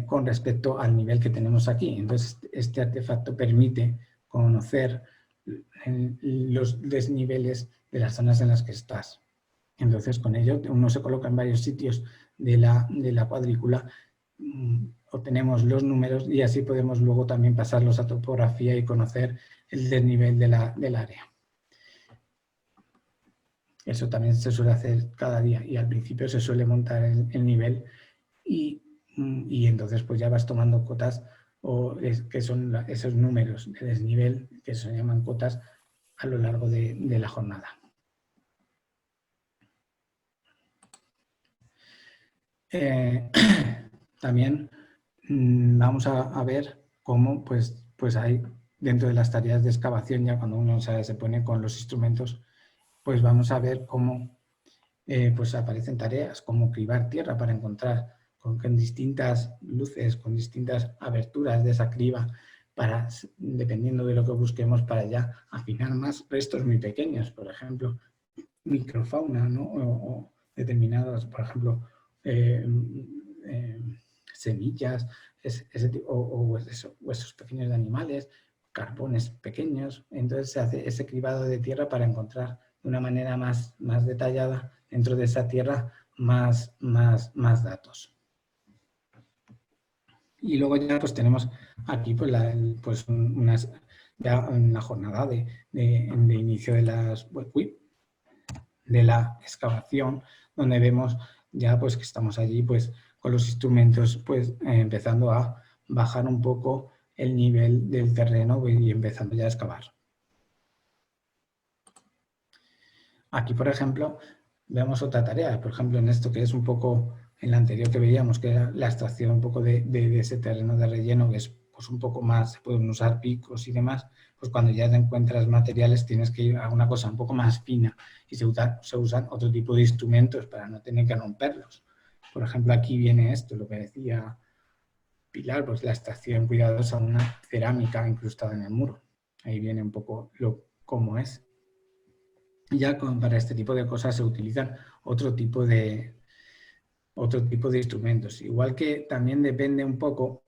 con respecto al nivel que tenemos aquí. Entonces, este artefacto permite conocer los desniveles de las zonas en las que estás. Entonces, con ello, uno se coloca en varios sitios de la cuadrícula, obtenemos los números y así podemos luego también pasarlos a topografía y conocer el desnivel del área. Eso también se suele hacer cada día y al principio se suele montar el nivel y entonces pues ya vas tomando cotas que son esos números de desnivel que se llaman cotas a lo largo de la jornada. También vamos a ver cómo pues hay dentro de las tareas de excavación, ya cuando uno se pone con los instrumentos, pues vamos a ver cómo pues aparecen tareas como cribar tierra para encontrar con distintas luces, con distintas aberturas de esa criba, dependiendo de lo que busquemos, para ya afinar más restos muy pequeños, por ejemplo, microfauna, ¿no? o determinados, por ejemplo, semillas, o huesos pequeños de animales, carbones pequeños. Entonces se hace ese cribado de tierra para encontrar de una manera más detallada dentro de esa tierra más datos. Y luego ya pues tenemos aquí pues ya una jornada de inicio de la excavación, donde vemos ya pues que estamos allí pues con los instrumentos pues empezando a bajar un poco el nivel del terreno y empezando ya a excavar. Aquí, por ejemplo, vemos otra tarea, por ejemplo, en esto que es un poco, en la anterior que veíamos, que era la extracción un poco de ese terreno de relleno, que es pues, un poco más, se pueden usar picos y demás, pues cuando ya te encuentras materiales tienes que ir a una cosa un poco más fina y se usan otro tipo de instrumentos para no tener que romperlos. Por ejemplo, aquí viene esto, lo que decía Pilar, pues la extracción cuidadosa de una cerámica incrustada en el muro. Ahí viene un poco cómo es. Ya para este tipo de cosas se utilizan otro tipo de instrumentos. Igual que también depende un poco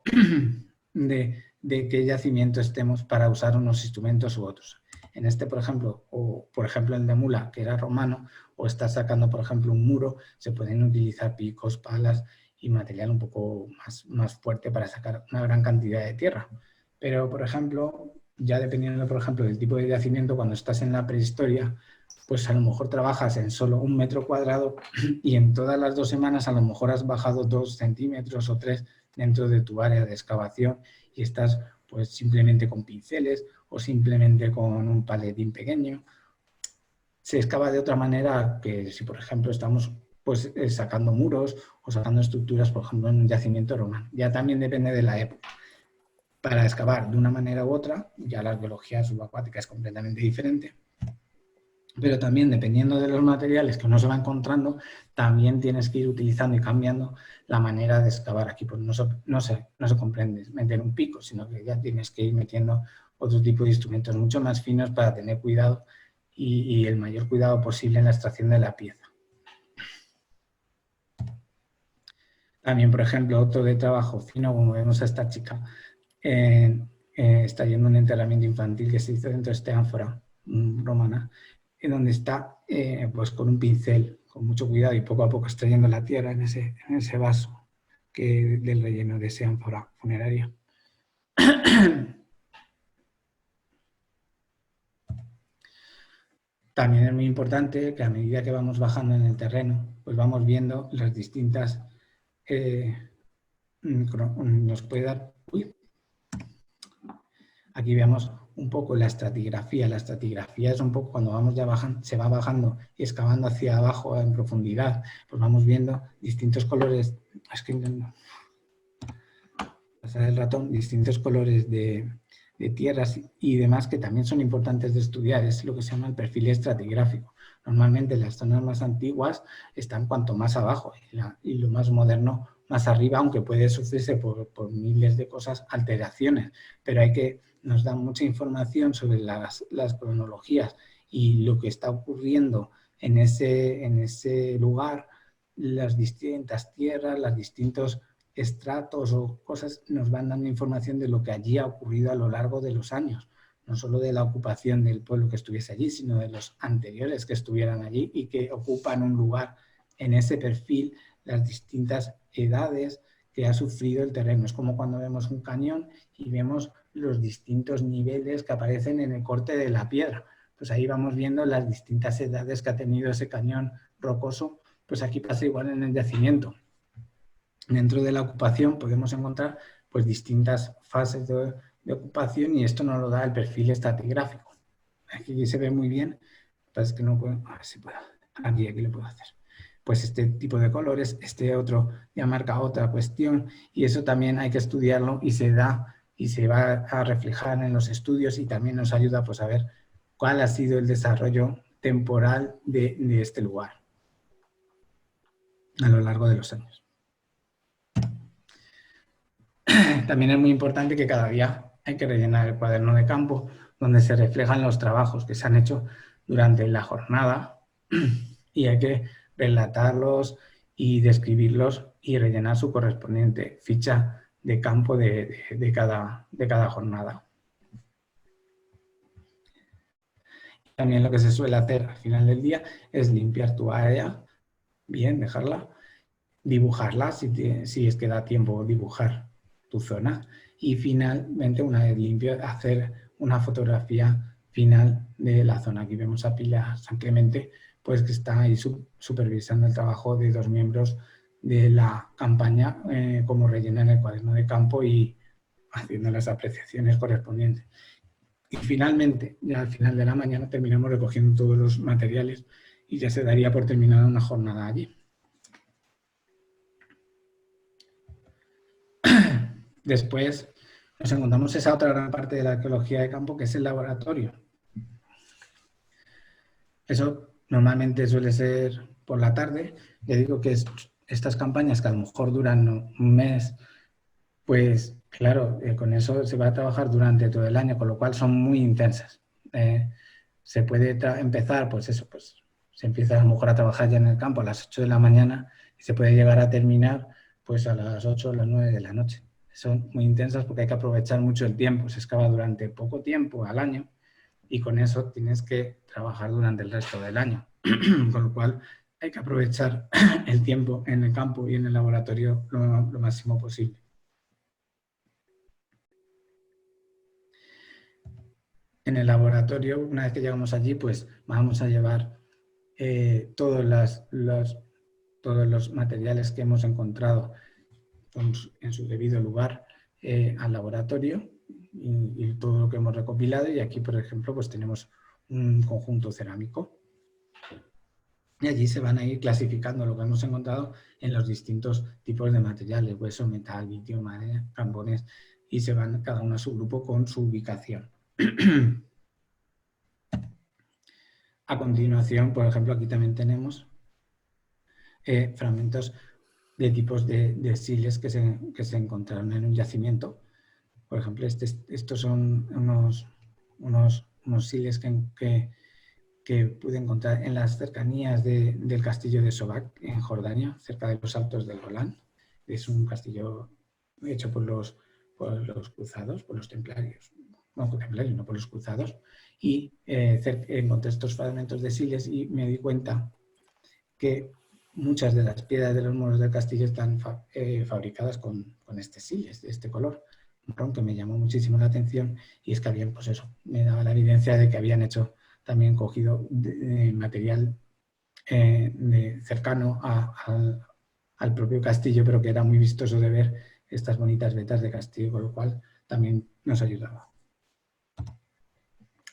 de qué yacimiento estemos para usar unos instrumentos u otros. En este, por ejemplo, o por ejemplo el de Mula, que era romano, o está sacando, por ejemplo, un muro, se pueden utilizar picos, palas y material un poco más fuerte para sacar una gran cantidad de tierra. Pero, por ejemplo, ya dependiendo, por ejemplo, del tipo de yacimiento, cuando estás en la prehistoria, pues a lo mejor trabajas en solo 1 metro cuadrado y en todas las 2 semanas a lo mejor has bajado 2 centímetros o 3 dentro de tu área de excavación y estás pues simplemente con pinceles o simplemente con un paletín pequeño. Se excava de otra manera que si, por ejemplo, estamos pues sacando muros o sacando estructuras, por ejemplo, en un yacimiento romano. Ya también depende de la época. Para excavar de una manera u otra, ya la arqueología subacuática es completamente diferente. Pero también, dependiendo de los materiales que uno se va encontrando, también tienes que ir utilizando y cambiando la manera de excavar. Aquí pues no se comprende meter un pico, sino que ya tienes que ir metiendo otro tipo de instrumentos mucho más finos para tener cuidado y el mayor cuidado posible en la extracción de la pieza. También, por ejemplo, otro de trabajo fino, como vemos a esta chica, está yendo a un enterramiento infantil que se hizo dentro de esta ánfora romana, en donde está pues con un pincel, con mucho cuidado y poco a poco extrayendo la tierra en ese vaso del relleno de esa ánfora funeraria. También es muy importante que a medida que vamos bajando en el terreno, pues vamos viendo las distintas... nos puede dar... Aquí vemos un poco la estratigrafía. La estratigrafía es un poco cuando vamos ya bajando, se va bajando y excavando hacia abajo en profundidad, pues vamos viendo distintos colores, es que intento pasar el ratón, distintos colores de tierras y demás que también son importantes de estudiar. Es lo que se llama el perfil estratigráfico. Normalmente las zonas más antiguas están cuanto más abajo y lo más moderno más arriba, aunque puede sufrirse por miles de cosas, alteraciones, pero nos dan mucha información sobre las cronologías y lo que está ocurriendo en ese lugar, las distintas tierras, los distintos estratos o cosas nos van dando información de lo que allí ha ocurrido a lo largo de los años, no solo de la ocupación del pueblo que estuviese allí, sino de los anteriores que estuvieran allí y que ocupan un lugar en ese perfil, las distintas edades que ha sufrido el terreno. Es como cuando vemos un cañón y vemos los distintos niveles que aparecen en el corte de la piedra. Pues ahí vamos viendo las distintas edades que ha tenido ese cañón rocoso. Pues aquí pasa igual en el yacimiento. Dentro de la ocupación podemos encontrar pues, distintas fases de ocupación y esto nos lo da el perfil estratigráfico. Aquí se ve muy bien, es que no puedo, a ver si puedo, aquí lo puedo hacer. Pues este tipo de colores, este otro ya marca otra cuestión y eso también hay que estudiarlo y se da y se va a reflejar en los estudios y también nos ayuda pues, a ver cuál ha sido el desarrollo temporal de este lugar a lo largo de los años. También es muy importante que cada día hay que rellenar el cuaderno de campo donde se reflejan los trabajos que se han hecho durante la jornada y hay que relatarlos y describirlos y rellenar su correspondiente ficha de campo de cada jornada. También lo que se suele hacer al final del día es limpiar tu área, bien, dejarla, dibujarla si es que da tiempo dibujar tu zona y finalmente una vez limpio hacer una fotografía final de la zona. Aquí vemos a Pilar San Clemente pues que está ahí supervisando el trabajo de 2 miembros de la campaña como rellenan el cuaderno de campo y haciendo las apreciaciones correspondientes. Y finalmente, ya al final de la mañana, terminamos recogiendo todos los materiales y ya se daría por terminada una jornada allí. Después nos encontramos esa otra gran parte de la arqueología de campo, que es el laboratorio. Eso normalmente suele ser por la tarde. Ya digo que estas campañas que a lo mejor duran un mes, pues claro, con eso se va a trabajar durante todo el año, con lo cual son muy intensas. Se puede empezar, pues eso, pues se empieza a lo mejor a trabajar ya en el campo a las 8 de la mañana y se puede llegar a terminar pues a las 8 o las 9 de la noche. Son muy intensas porque hay que aprovechar mucho el tiempo, se excava durante poco tiempo al año y con eso tienes que trabajar durante el resto del año. Con lo cual hay que aprovechar el tiempo en el campo y en el laboratorio lo máximo posible. En el laboratorio, una vez que llegamos allí, pues vamos a llevar todos los materiales que hemos encontrado en su debido lugar al laboratorio y todo lo que hemos recopilado. Y aquí, por ejemplo, pues tenemos un conjunto cerámico. Y allí se van a ir clasificando lo que hemos encontrado en los distintos tipos de materiales, hueso, metal, litio, madera, carbones, y se van cada uno a su grupo con su ubicación. A continuación, por ejemplo, aquí también tenemos fragmentos de tipos de siles que se encontraron en un yacimiento. Por ejemplo, estos son unos siles que pude encontrar en las cercanías del castillo de Sobac, en Jordania, cerca de los Altos del Golán. Es un castillo hecho por los cruzados, por los templarios. No por templarios, no por los cruzados. Y encontré estos fragmentos de siles y me di cuenta que muchas de las piedras de los muros del castillo están fabricadas con este siles, de este color marrón, que me llamó muchísimo la atención. Y es que habían, pues eso, me daba la evidencia de que habían hecho también cogido material cercano al propio castillo, pero que era muy vistoso de ver estas bonitas vetas de castillo, con lo cual también nos ayudaba.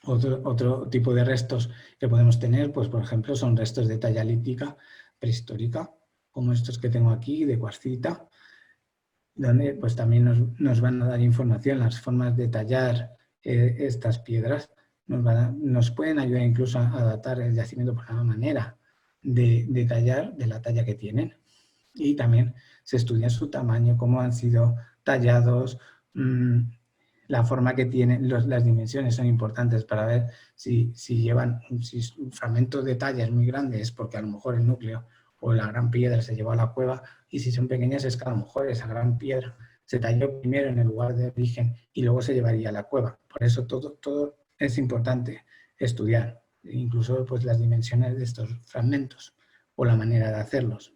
Otro tipo de restos que podemos tener, pues por ejemplo, son restos de talla lítica prehistórica, como estos que tengo aquí, de cuarcita, donde pues también nos van a dar información, las formas de tallar estas piedras. Nos pueden ayudar incluso a datar el yacimiento por la manera de tallar, de la talla que tienen. Y también se estudia su tamaño, cómo han sido tallados, la forma que tienen, las dimensiones son importantes para ver si un fragmento de talla es muy grande, es porque a lo mejor el núcleo o la gran piedra se llevó a la cueva, y si son pequeñas es que a lo mejor esa gran piedra se talló primero en el lugar de origen y luego se llevaría a la cueva. Por eso todo es importante estudiar, incluso pues, las dimensiones de estos fragmentos o la manera de hacerlos.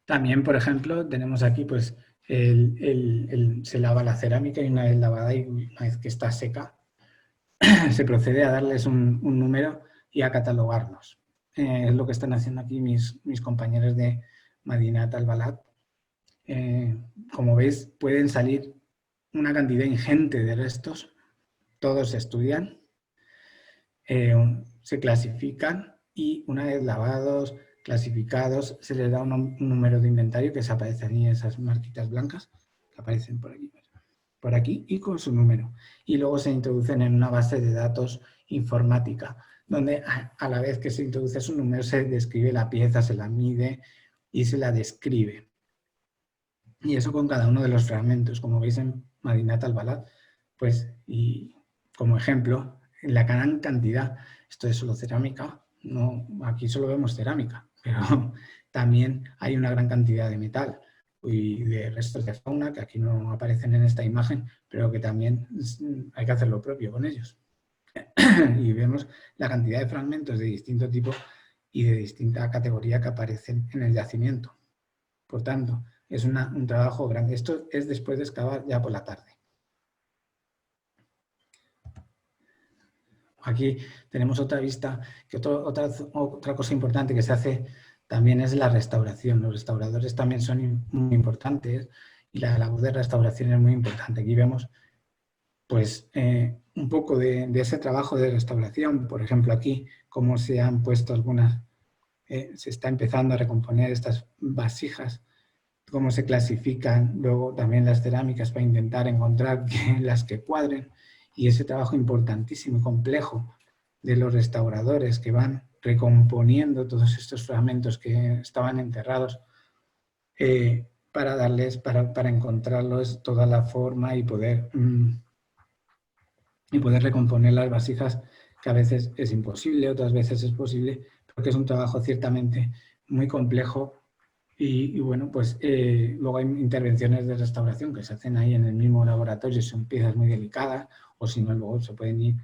También, por ejemplo, tenemos aquí, pues, se lava la cerámica y una vez lavada y una vez que está seca, se procede a darles un número y a catalogarlos. Es lo que están haciendo aquí mis compañeros de Madinat al-Balad. Como veis, pueden salir una cantidad ingente de restos, todos se estudian, se clasifican y una vez lavados, clasificados, se les da un número de inventario que se aparecen ahí, esas marquitas blancas que aparecen por aquí y con su número. Y luego se introducen en una base de datos informática, donde a la vez que se introduce su número se describe la pieza, se la mide y se la describe. Y eso con cada uno de los fragmentos, como veis en Madinat al-Balad, pues, y como ejemplo, la gran cantidad, esto es solo cerámica, no, aquí solo vemos cerámica, pero también hay una gran cantidad de metal y de restos de fauna que aquí no aparecen en esta imagen, pero que también hay que hacer lo propio con ellos. Y vemos la cantidad de fragmentos de distinto tipo y de distinta categoría que aparecen en el yacimiento. Por tanto, es un trabajo grande. Esto es después de excavar ya por la tarde. Aquí tenemos otra vista, que otra cosa importante que se hace también es la restauración. Los restauradores también son muy importantes y la labor de restauración es muy importante. Aquí vemos pues un poco de ese trabajo de restauración. Por ejemplo, aquí cómo se han puesto algunas, se está empezando a recomponer estas vasijas, cómo se clasifican luego también las cerámicas para intentar encontrar las que cuadren, y ese trabajo importantísimo y complejo de los restauradores que van recomponiendo todos estos fragmentos que estaban enterrados para encontrarlos toda la forma y poder recomponer las vasijas, que a veces es imposible, otras veces es posible, porque es un trabajo ciertamente muy complejo. Y bueno, pues luego hay intervenciones de restauración que se hacen ahí en el mismo laboratorio, son piezas muy delicadas, o si no, luego se pueden ir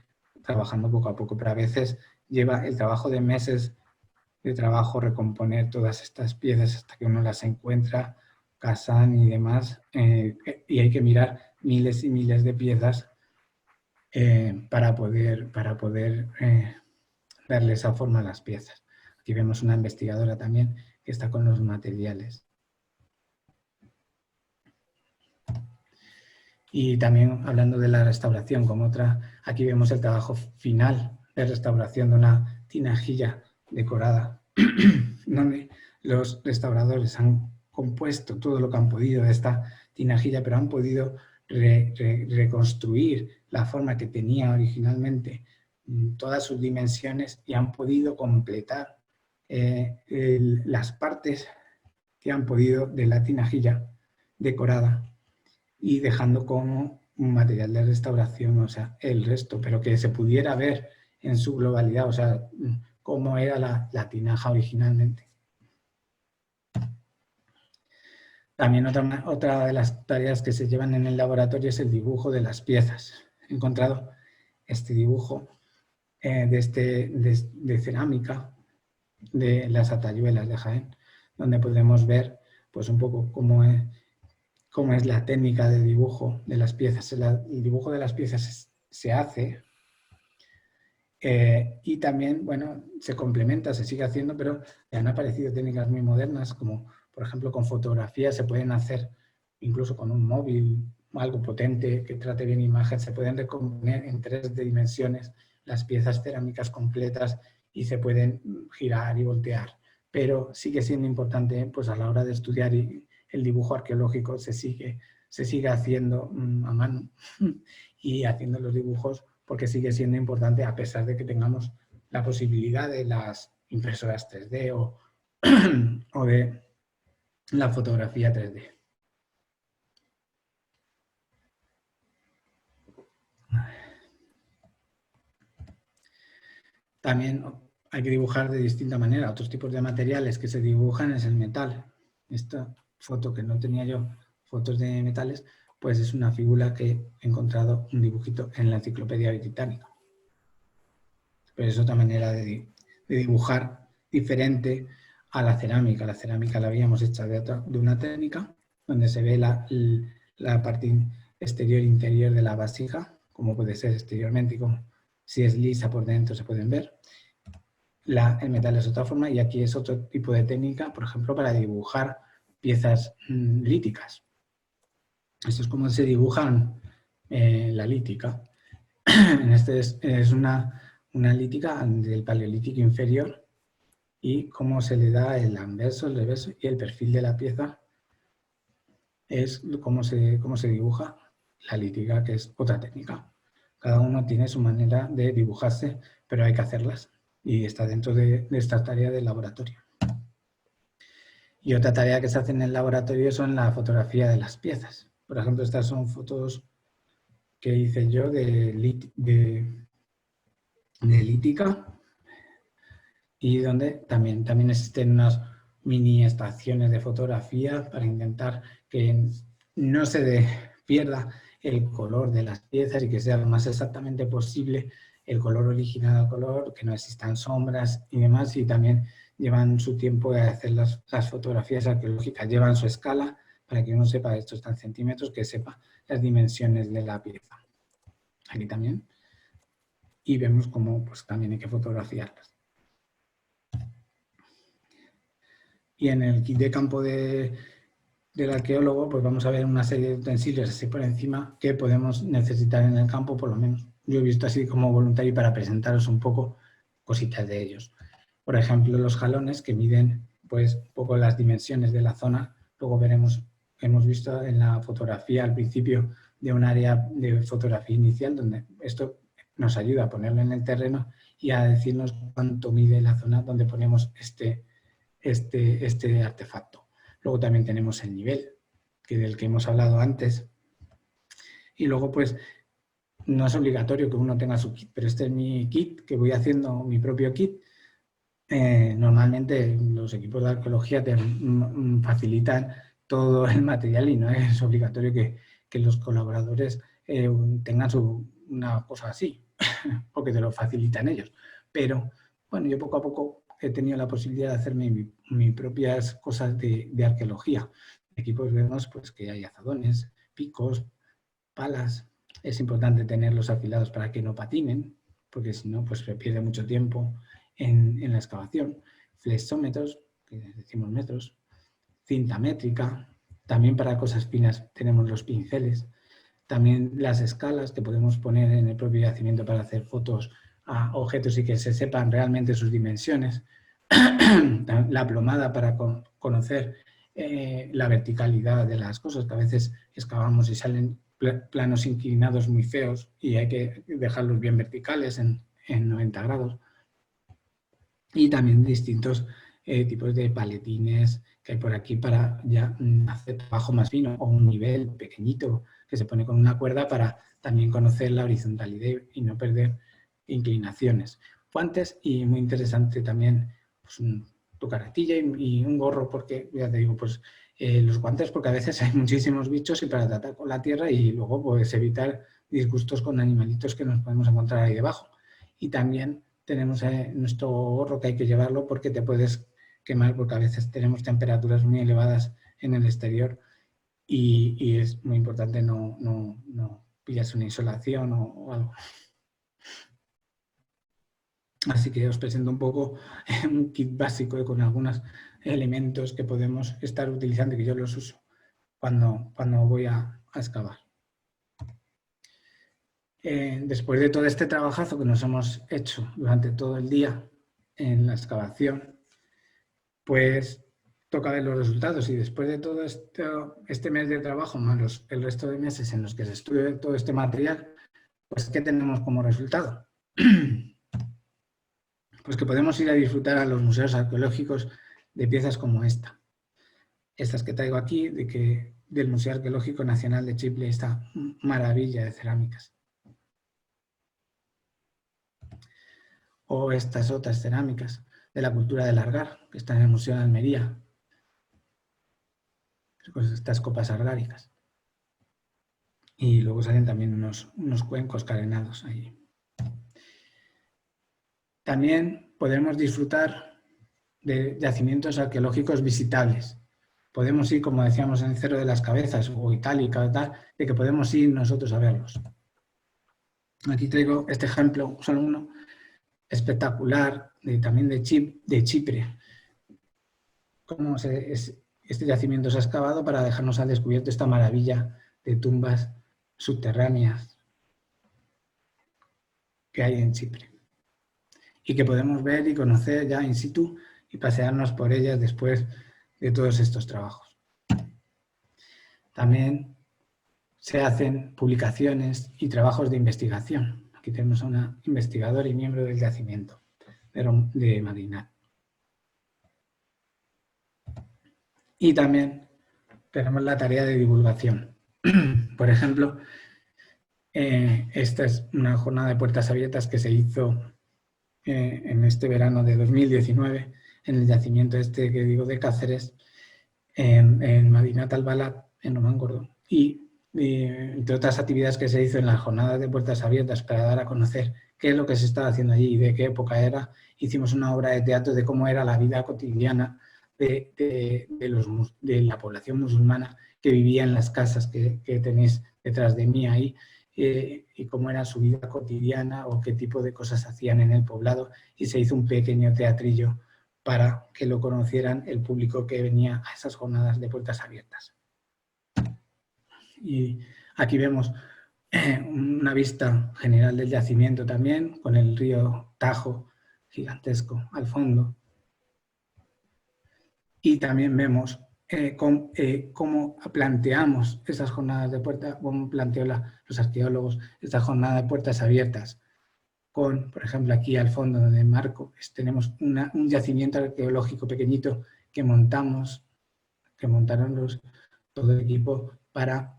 trabajando poco a poco, pero a veces lleva el trabajo de meses de trabajo recomponer todas estas piezas hasta que uno las encuentra, casan y demás, y hay que mirar miles y miles de piezas para poder darle esa forma a las piezas. Aquí vemos una investigadora también que está con los materiales. Y también hablando de la restauración como otra, aquí vemos el trabajo final de restauración de una tinajilla decorada, donde los restauradores han compuesto todo lo que han podido de esta tinajilla, pero han podido reconstruir la forma que tenía originalmente, todas sus dimensiones, y han podido completar las partes que han podido de la tinajilla decorada, y dejando como un material de restauración, o sea, el resto, pero que se pudiera ver en su globalidad, o sea, cómo era la tinaja originalmente. También otra de las tareas que se llevan en el laboratorio es el dibujo de las piezas. He encontrado este dibujo de cerámica de las Atayuelas de Jaén, donde podemos ver pues un poco cómo es la técnica de dibujo de las piezas. El dibujo de las piezas se hace y también, bueno, se complementa, se sigue haciendo, pero ya han aparecido técnicas muy modernas, como por ejemplo con fotografía se pueden hacer, incluso con un móvil, algo potente que trate bien imagen, se pueden recomponer en 3 dimensiones las piezas cerámicas completas y se pueden girar y voltear. Pero sigue siendo importante, pues a la hora de estudiar el dibujo arqueológico se sigue haciendo a mano y haciendo los dibujos, porque sigue siendo importante a pesar de que tengamos la posibilidad de las impresoras 3D o de la fotografía 3D. También hay que dibujar de distinta manera. Otros tipos de materiales que se dibujan es el metal. Esta foto que no tenía yo, fotos de metales, pues es una figura que he encontrado un dibujito en la Enciclopedia Británica. Pero es otra manera de dibujar diferente a la cerámica. La cerámica la habíamos hecho de una técnica donde se ve la parte exterior e interior de la vasija, como puede ser exteriormente y como si es lisa por dentro se pueden ver. El metal es otra forma y aquí es otro tipo de técnica, por ejemplo, para dibujar piezas líticas. Esto es como se dibujan la lítica. Este es una lítica del Paleolítico inferior y cómo se le da el anverso, el reverso y el perfil de la pieza es cómo se dibuja la lítica, que es otra técnica. Cada uno tiene su manera de dibujarse, pero hay que hacerlas y está dentro de esta tarea del laboratorio. Y otra tarea que se hace en el laboratorio son la fotografía de las piezas. Por ejemplo, estas son fotos que hice yo de lítica, y donde también existen unas mini estaciones de fotografía para intentar que no se pierda el color de las piezas y que sea lo más exactamente posible el color original al color, que no existan sombras y demás, y también llevan su tiempo de hacer las fotografías arqueológicas, llevan su escala para que uno sepa, esto está en centímetros, que sepa las dimensiones de la pieza. Aquí también. Y vemos cómo pues, también hay que fotografiarlas. Y en el kit de campo del arqueólogo, pues vamos a ver una serie de utensilios así por encima que podemos necesitar en el campo, por lo menos. Yo he visto así como voluntario para presentaros un poco cositas de ellos. Por ejemplo, los jalones que miden pues un poco las dimensiones de la zona. Luego veremos, hemos visto en la fotografía al principio de un área de fotografía inicial donde esto nos ayuda a ponerlo en el terreno y a decirnos cuánto mide la zona donde ponemos este artefacto. Luego también tenemos el nivel, del que hemos hablado antes. Y luego pues no es obligatorio que uno tenga su kit, pero este es mi kit, que voy haciendo mi propio kit. Normalmente los equipos de arqueología te facilitan todo el material y no es obligatorio que los colaboradores tengan una cosa así, porque te lo facilitan ellos. Pero bueno, yo poco a poco he tenido la posibilidad de hacerme mis propias cosas de arqueología. Equipos vemos pues, que hay azadones, picos, palas. Es importante tenerlos afilados para que no patinen, porque si no, pues se pierde mucho tiempo en la excavación. Flexómetros, que decimos metros, cinta métrica, también para cosas finas tenemos los pinceles, también las escalas que podemos poner en el propio yacimiento para hacer fotos a objetos y que se sepan realmente sus dimensiones, la plomada para conocer la verticalidad de las cosas, que a veces excavamos y salen planos inclinados muy feos y hay que dejarlos bien verticales en 90 grados. Y también distintos tipos de paletines que hay por aquí para ya hacer trabajo más fino o un nivel pequeñito que se pone con una cuerda para también conocer la horizontalidad y no perder inclinaciones. Guantes y muy interesante también pues, tu carretilla y un gorro porque, ya te digo, pues los guantes porque a veces hay muchísimos bichos y para tratar con la tierra y luego pues evitar disgustos con animalitos que nos podemos encontrar ahí debajo. Y también tenemos nuestro gorro que hay que llevarlo porque te puedes quemar porque a veces tenemos temperaturas muy elevadas en el exterior y es muy importante no pillarse una insolación o algo. Así que os presento un poco un kit básico con algunos elementos que podemos estar utilizando y que yo los uso cuando voy a excavar. Después de todo este trabajazo que nos hemos hecho durante todo el día en la excavación, pues toca ver los resultados y después de todo este mes de trabajo más el resto de meses en los que se estudia todo este material, pues ¿qué tenemos como resultado? Pues que podemos ir a disfrutar a los museos arqueológicos de piezas como esta. Estas que traigo aquí, del Museo Arqueológico Nacional de Chipre, esta maravilla de cerámicas. O estas otras cerámicas de la cultura del Argar, que están en el Museo de Almería. Pues estas copas argáricas. Y luego salen también unos cuencos carenados ahí. También podemos disfrutar de yacimientos arqueológicos visitables. Podemos ir, como decíamos, en el Cerro de las Cabezas o Itálica, tal, de que podemos ir nosotros a verlos. Aquí traigo este ejemplo, solo uno, espectacular, también de Chipre. Cómo este yacimiento se ha excavado para dejarnos al descubierto esta maravilla de tumbas subterráneas que hay en Chipre. Y que podemos ver y conocer ya in situ y pasearnos por ellas después de todos estos trabajos. También se hacen publicaciones y trabajos de investigación. Aquí tenemos a una investigadora y miembro del yacimiento de Madinat. Y también tenemos la tarea de divulgación. Por ejemplo, esta es una jornada de puertas abiertas que se hizo en este verano de 2019 en el yacimiento que digo de Cáceres, en Madinat al-Balat, en Román Gordo. Y entre otras actividades que se hizo en la jornada de puertas abiertas para dar a conocer qué es lo que se estaba haciendo allí y de qué época era, hicimos una obra de teatro de cómo era la vida cotidiana de la población musulmana que vivía en las casas que tenéis detrás de mí ahí, y cómo era su vida cotidiana o qué tipo de cosas hacían en el poblado, y se hizo un pequeño teatrillo para que lo conocieran el público que venía a esas jornadas de puertas abiertas. Y aquí vemos una vista general del yacimiento también, con el río Tajo gigantesco al fondo. Y también vemos cómo planteamos esas jornadas de puertas, cómo planteó los arqueólogos estas jornadas de puertas abiertas. Con, por ejemplo, aquí al fondo donde marco, tenemos un yacimiento arqueológico pequeñito que montaron todo el equipo para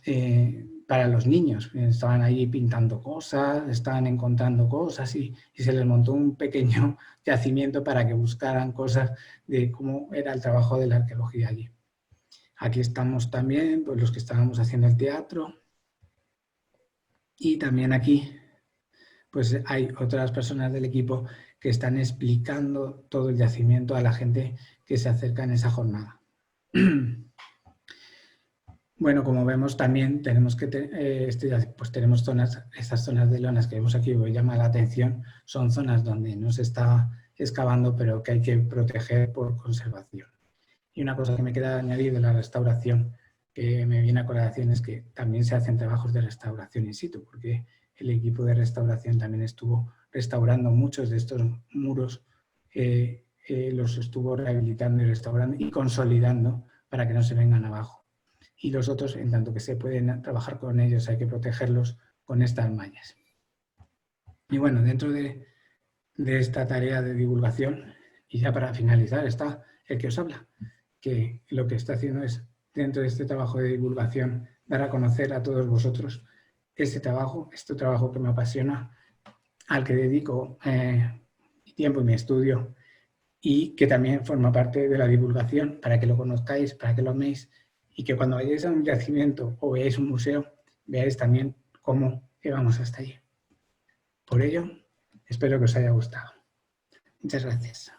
los niños. Estaban ahí pintando cosas, estaban encontrando cosas y se les montó un pequeño yacimiento para que buscaran cosas de cómo era el trabajo de la arqueología allí. Aquí estamos también pues, los que estábamos haciendo el teatro, y también aquí pues hay otras personas del equipo que están explicando todo el yacimiento a la gente que se acerca en esa jornada. Bueno, como vemos también tenemos que pues tenemos estas zonas de lonas que vemos aquí, que llama la atención, son zonas donde no se está excavando, pero que hay que proteger por conservación. Y una cosa que me queda añadir de la restauración, que me viene a colación, es que también se hacen trabajos de restauración in situ, porque el equipo de restauración también estuvo restaurando muchos de estos muros, los estuvo rehabilitando y restaurando y consolidando para que no se vengan abajo. Y los otros, en tanto que se pueden trabajar con ellos, hay que protegerlos con estas mallas. Y bueno, dentro de esta tarea de divulgación, y ya para finalizar, está el que os habla, que lo que está haciendo es, dentro de este trabajo de divulgación, dar a conocer a todos vosotros este trabajo que me apasiona, al que dedico mi tiempo y mi estudio, y que también forma parte de la divulgación, para que lo conozcáis, para que lo améis, y que cuando vayáis a un yacimiento o veáis un museo, veáis también cómo llegamos hasta allí. Por ello, espero que os haya gustado. Muchas gracias.